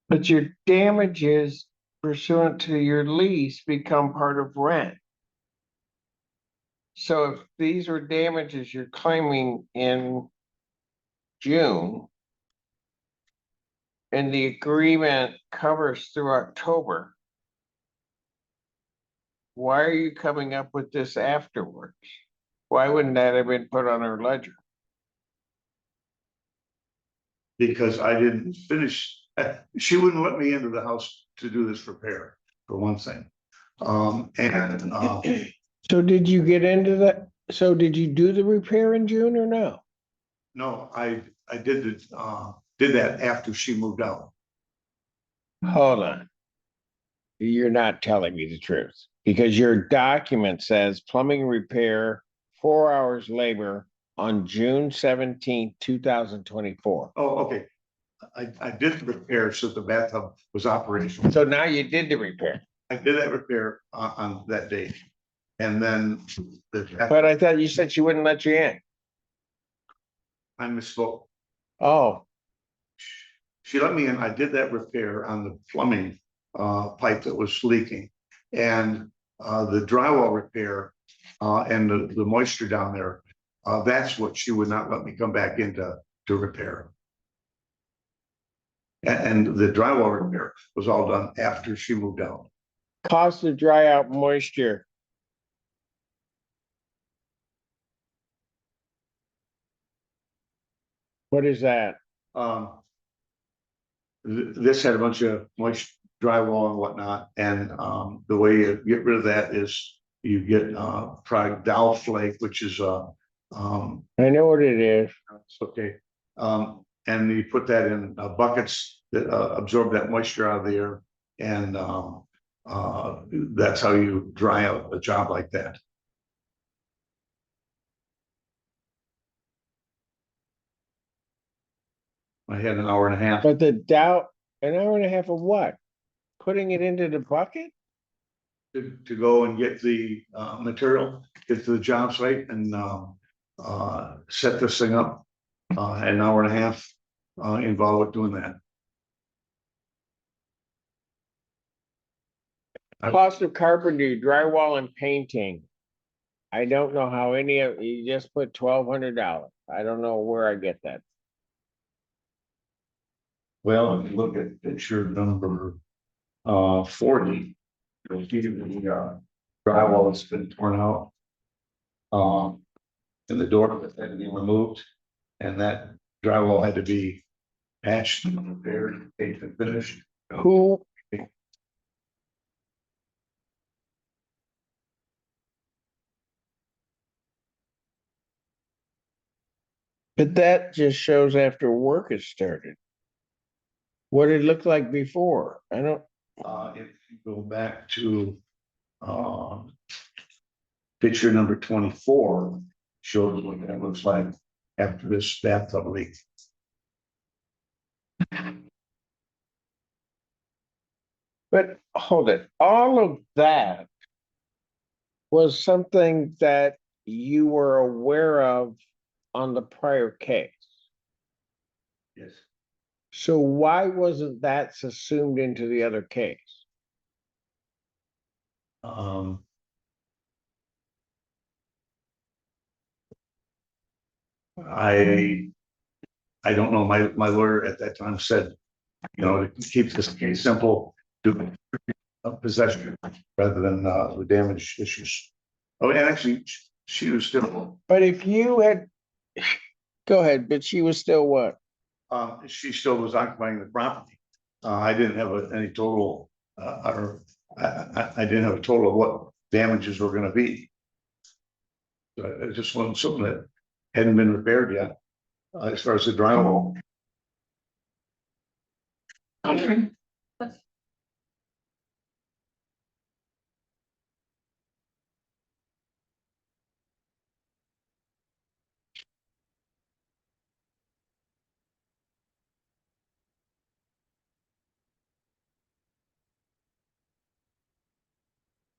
But your damages pursuant to your lease become part of rent. So if these are damages you're claiming in June, and the agreement covers through October, why are you coming up with this afterwards? Why wouldn't that have been put on her ledger? Because I didn't finish, she wouldn't let me into the house to do this repair, for one thing. So did you get into that? So did you do the repair in June or no? No, I did that after she moved out. Hold on. You're not telling me the truth because your document says plumbing repair, 4 hours labor on June 17th, 2024. Oh, okay. I did the repair so the bathtub was operational. So now you did the repair. I did that repair on that date. And then But I thought you said she wouldn't let you in. I misspoke. Oh, She let me in. I did that repair on the plumbing pipe that was leaking. And the drywall repair and the moisture down there, that's what she would not let me come back in to repair. And the drywall repair was all done after she moved out. cost to dry out moisture. What is that? This had a bunch of moist drywall and whatnot, and the way you get rid of that is you get product dowel flake, which is I know what it is. it's okay. And you put that in buckets that absorb that moisture out of the air, and that's how you dry out a job like that. I had an hour and a half. But the doubt, an hour and a half of what? Putting it into the bucket? To go and get the material, get to the job site and set this thing up. An hour and a half involved with doing that. Cost of carpentry, drywall and painting. I don't know how any of, you just put $1,200. I don't know where I get that. Well, if you look at picture number 40, you'll see the drywall that's been torn out. And the door that had to be removed, and that drywall had to be patched and repaired, painted and finished. Who But that just shows after work has started. What it looked like before, I don't, If you go back to, picture number 24, shows what that looks like after this bathtub leak. but hold it, all of that was something that you were aware of on the prior case. Yes. So why wasn't that assumed into the other case? Um. I don't know, my lawyer at that time said, to keep this case simple, do possession rather than, the damage issues. Oh, and actually, she was still, But if you had, go ahead, but she was still what? she still was occupying the property. I didn't have any total, or I didn't have a total of what damages were gonna be. So it just wasn't something that hadn't been repaired yet, as far as the drywall.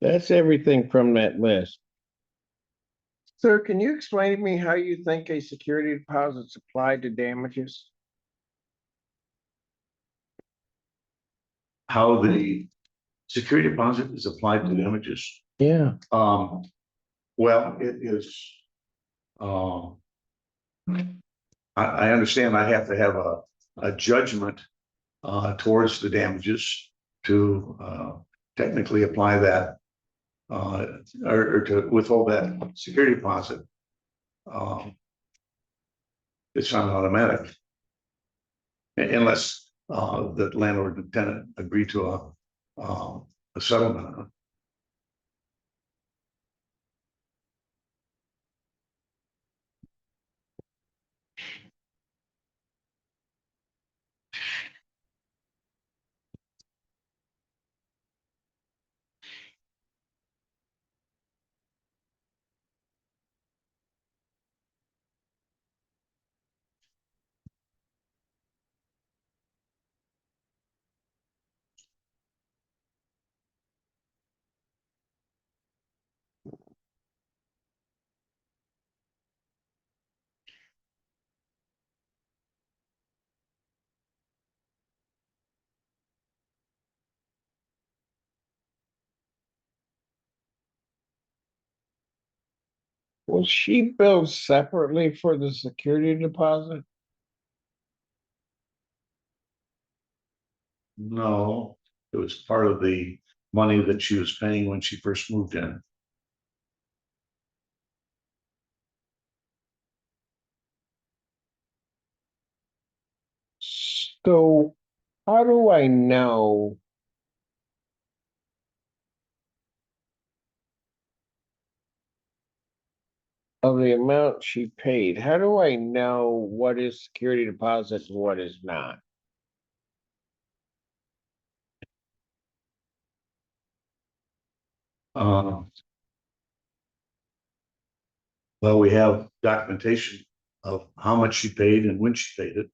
That's everything from that list. Sir, can you explain to me how you think a security deposit's applied to damages? How the security deposit is applied to damages. Yeah. Well, it is, um. I understand I have to have a judgment, towards the damages to, technically apply that. Or to withhold that security deposit. It's not automatic. Unless, the landlord and tenant agree to a settlement. Was she billed separately for the security deposit? No, it was part of the money that she was paying when she first moved in. So how do I know? Of the amount she paid, how do I know what is security deposit and what is not? Um. Well, we have documentation of how much she paid and when she paid it.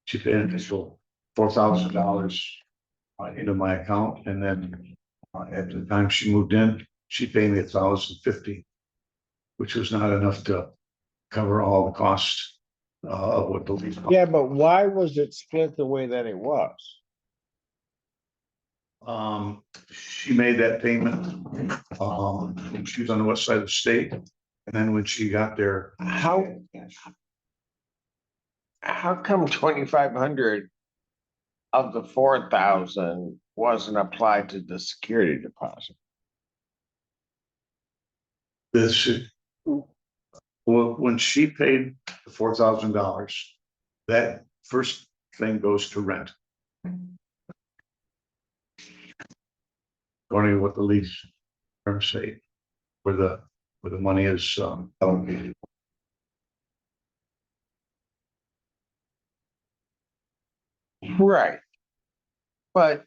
She paid an initial $4,000 into my account, and then, at the time she moved in, she paid me $1,050, which was not enough to cover all the costs, of what the lease. Yeah, but why was it split the way that it was? She made that payment, when she was on the west side of the state, and then when she got there. How come 2,500 of the 4,000 wasn't applied to the security deposit? This, well, when she paid the $4,000, that first thing goes to rent. According to what the lease terms say, where the money is, allocated. Right. But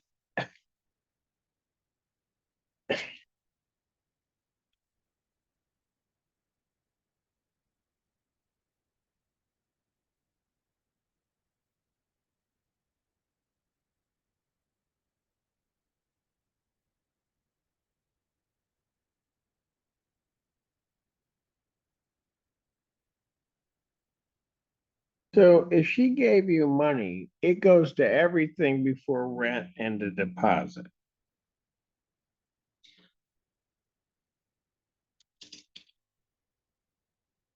so if she gave you money, it goes to everything before rent and the deposit.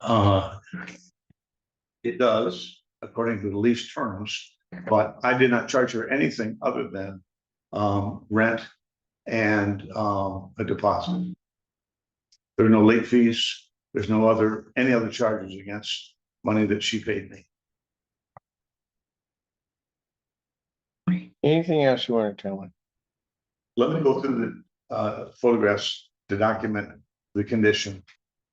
Uh, it does, according to the lease terms, but I did not charge her anything other than rent and a deposit. There are no late fees. There's no any other charges against money that she paid me. Anything else you want to tell me? Let me go through the photographs to document the condition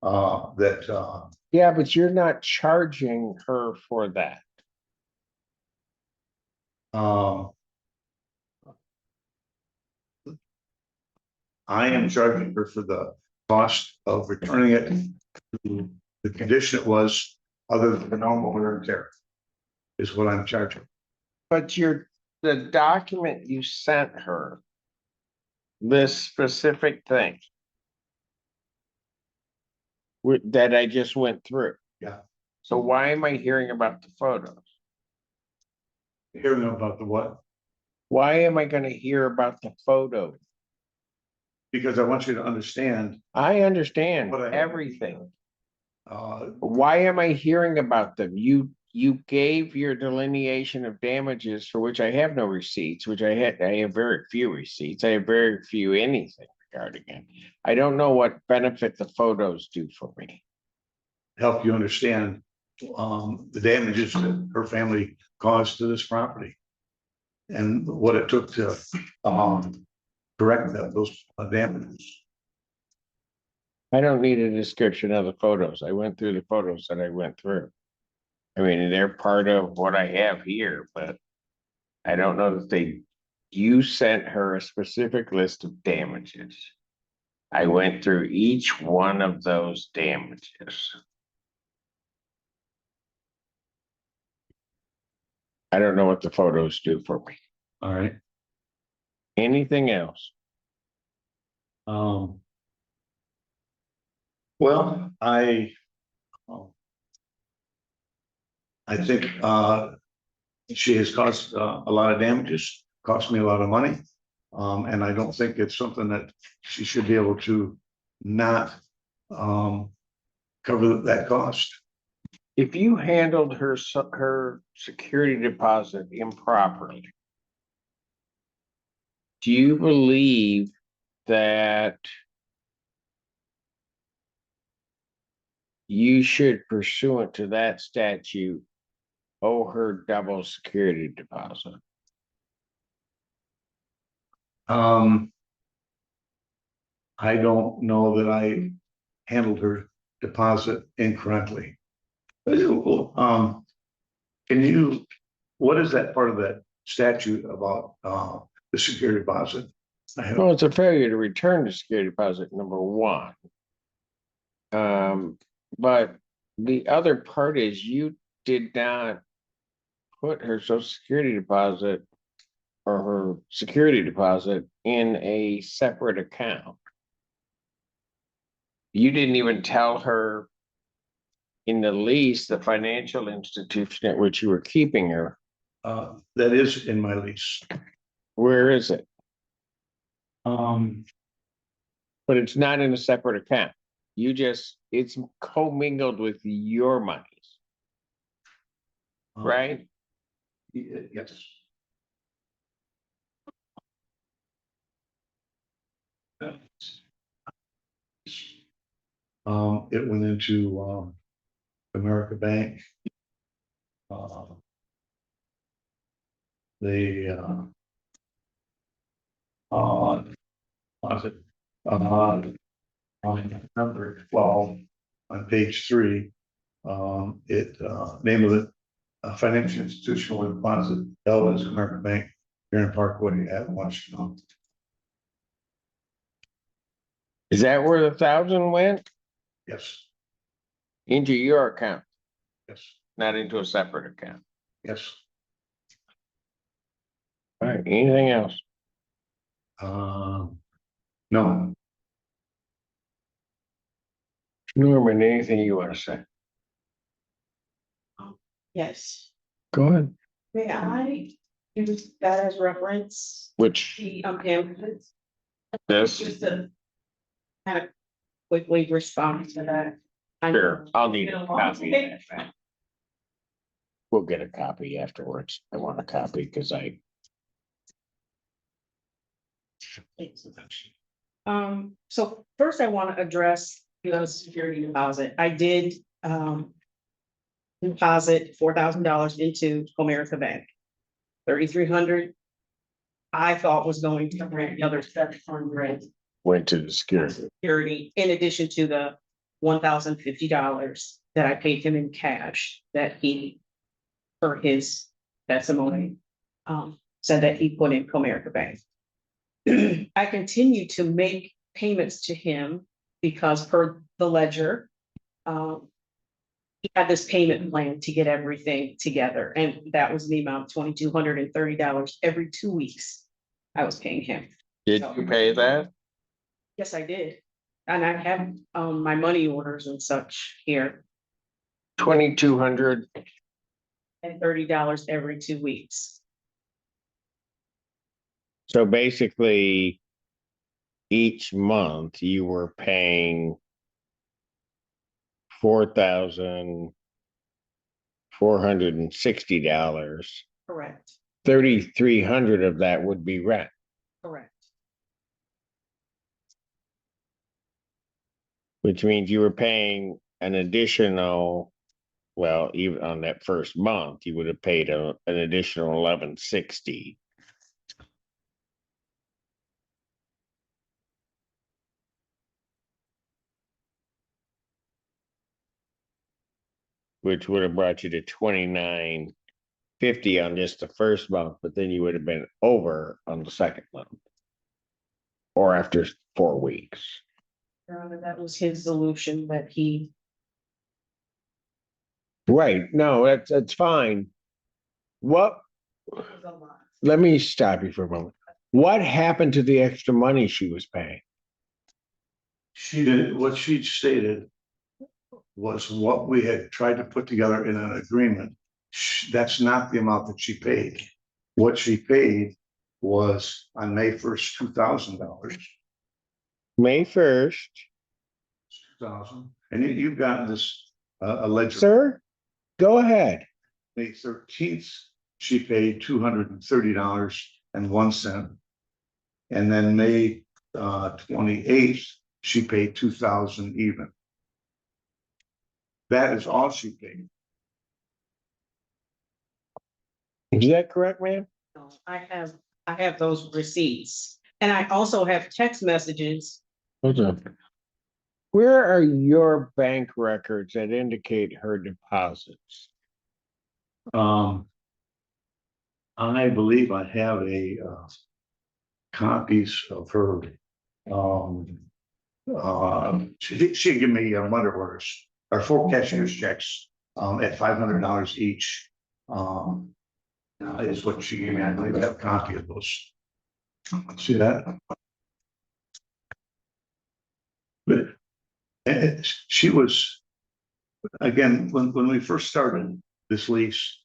that Yeah, but you're not charging her for that. I am charging her for the cost of returning it to the condition it was, other than the normal wear and tear, is what I'm charging. But the document you sent her, this specific thing that I just went through. Yeah. So why am I hearing about the photos? Hearing about the what? Why am I gonna hear about the photos? Because I want you to understand, I understand But I- everything. uh, Why am I hearing about them? You gave your delineation of damages for which I have no receipts, which I have very few receipts. I have very few anything regarding it. I don't know what benefit the photos do for me. help you understand the damages that her family caused to this property. And what it took to correct those damages. I don't need a description of the photos. I went through the photos that I went through. I mean, they're part of what I have here, but I don't know that you sent her a specific list of damages. I went through each one of those damages. I don't know what the photos do for me. All right. Anything else? Well, I think she has caused a lot of damages, cost me a lot of money. And I don't think it's something that she should be able to not cover that cost. If you handled her security deposit improperly, do you believe that you should, pursuant to that statute, owe her double security deposit? I don't know that I handled her deposit incorrectly. Can you, what is that part of that statute about the security deposit? Well, it's a failure to return the security deposit, number one. But the other part is you did not put her social security deposit or her security deposit in a separate account. You didn't even tell her in the lease, the financial institution at which you were keeping her. That is in my lease. Where is it? But it's not in a separate account. It's commingled with your monies, right? Yes. It went into America Bank. Was it on number 12 on page 3, name of it a financial institution with deposit held as American Bank here in Parkway at Washington. Is that where the 1,000 went? Yes, Into your account, yes, not into a separate account? yes. All right, anything else? No, Norman, anything you want to say? Yes. Go ahead. May I use that as reference? Which, The pamphlets, this? just to kind of quickly respond to that. I know- Sure, I'll need a copy of that back. We'll get a copy afterwards. I want a copy because So first I want to address the security deposit. I did, deposit $4,000 into Comerica Bank. 3,300. I thought was going to grant the other 700 went to the security. security in addition to the $1,050 that I paid him in cash that he, for his testimony, said that he put in Comerica Bank. I continue to make payments to him because per the ledger, he had this payment plan to get everything together, and that was the amount of $2,230 every 2 weeks. I was paying him. Did you pay that? Yes, I did. And I have my money orders and such here, 2,200. and $30 every 2 weeks. So basically, each month you were paying $4,460. Correct, 3,300 of that would be rent. correct. Which means you were paying an additional, well, even on that first month, you would have paid an additional $1,160. Which would have brought you to $2,950 on just the first month, but then you would have been over on the second month. Or after 4 weeks. Your Honor, that was his solution that he, Right, no, that's fine. What, let me stop you for a moment. What happened to the extra money she was paying? she did, what she stated was what we had tried to put together in an agreement. That's not the amount that she paid. What she paid was on May 1st, $2,000. May 1st, 2,000, and you've gotten this, a ledger. sir, go ahead. May 13th, she paid $230.01. And then May 28th, she paid $2,000 even. That is all she paid. Is that correct, ma'am? I have those receipts. And I also have text messages. Hold on. Where are your bank records that indicate her deposits? I believe I have copies of her. She gave me money orders or 4 cashier's checks at $500 each. Is what she gave me. I believe I have a copy of those. See that? But she was, again, when we first started this lease,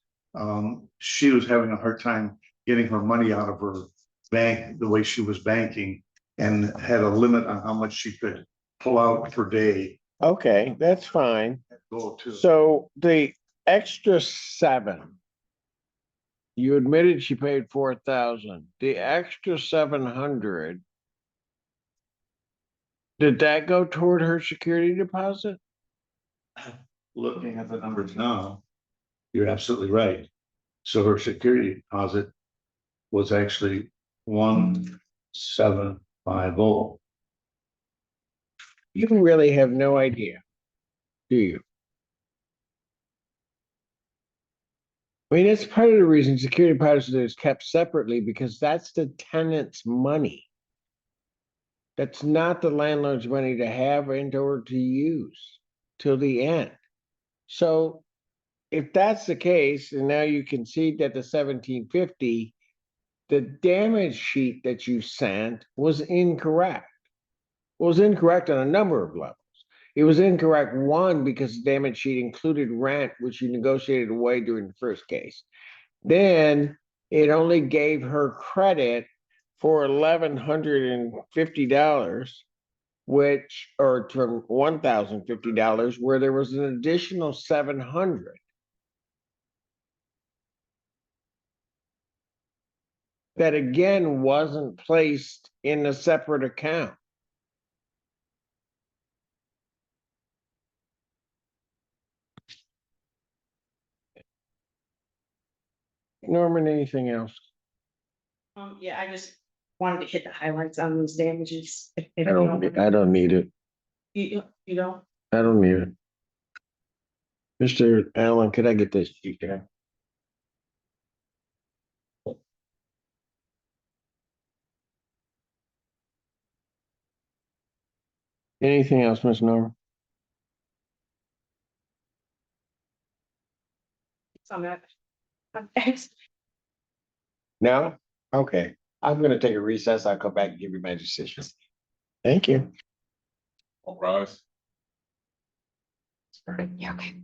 she was having a hard time getting her money out of her bank the way she was banking, and had a limit on how much she could pull out per day. Okay, that's fine. Go to. So the extra 7. You admitted she paid 4,000. The extra 700. Did that go toward her security deposit? Looking at the numbers now, you're absolutely right. So her security deposit was actually 1,750. You really have no idea, do you? I mean, that's part of the reason security deposit is kept separately because that's the tenant's money. That's not the landlord's money to have and or to use till the end. So if that's the case, and now you concede that the 1750, the damage sheet that you sent was incorrect. It was incorrect on a number of levels. It was incorrect, one, because the damage sheet included rent, which you negotiated away during the first case. Then it only gave her credit for $1,150, which, or from $1,050, where there was an additional $700. That again wasn't placed in a separate account. Norman, anything else? Yeah, I just wanted to hit the highlights on those damages. If I you don't need it. You know, I don't need it. Mr. Allen, could I get this sheet there? Anything else, Ms. Norman? some of that. No? Okay. I'm gonna take a recess. I'll come back and give you my decision. Thank you. All rise. Yeah, okay.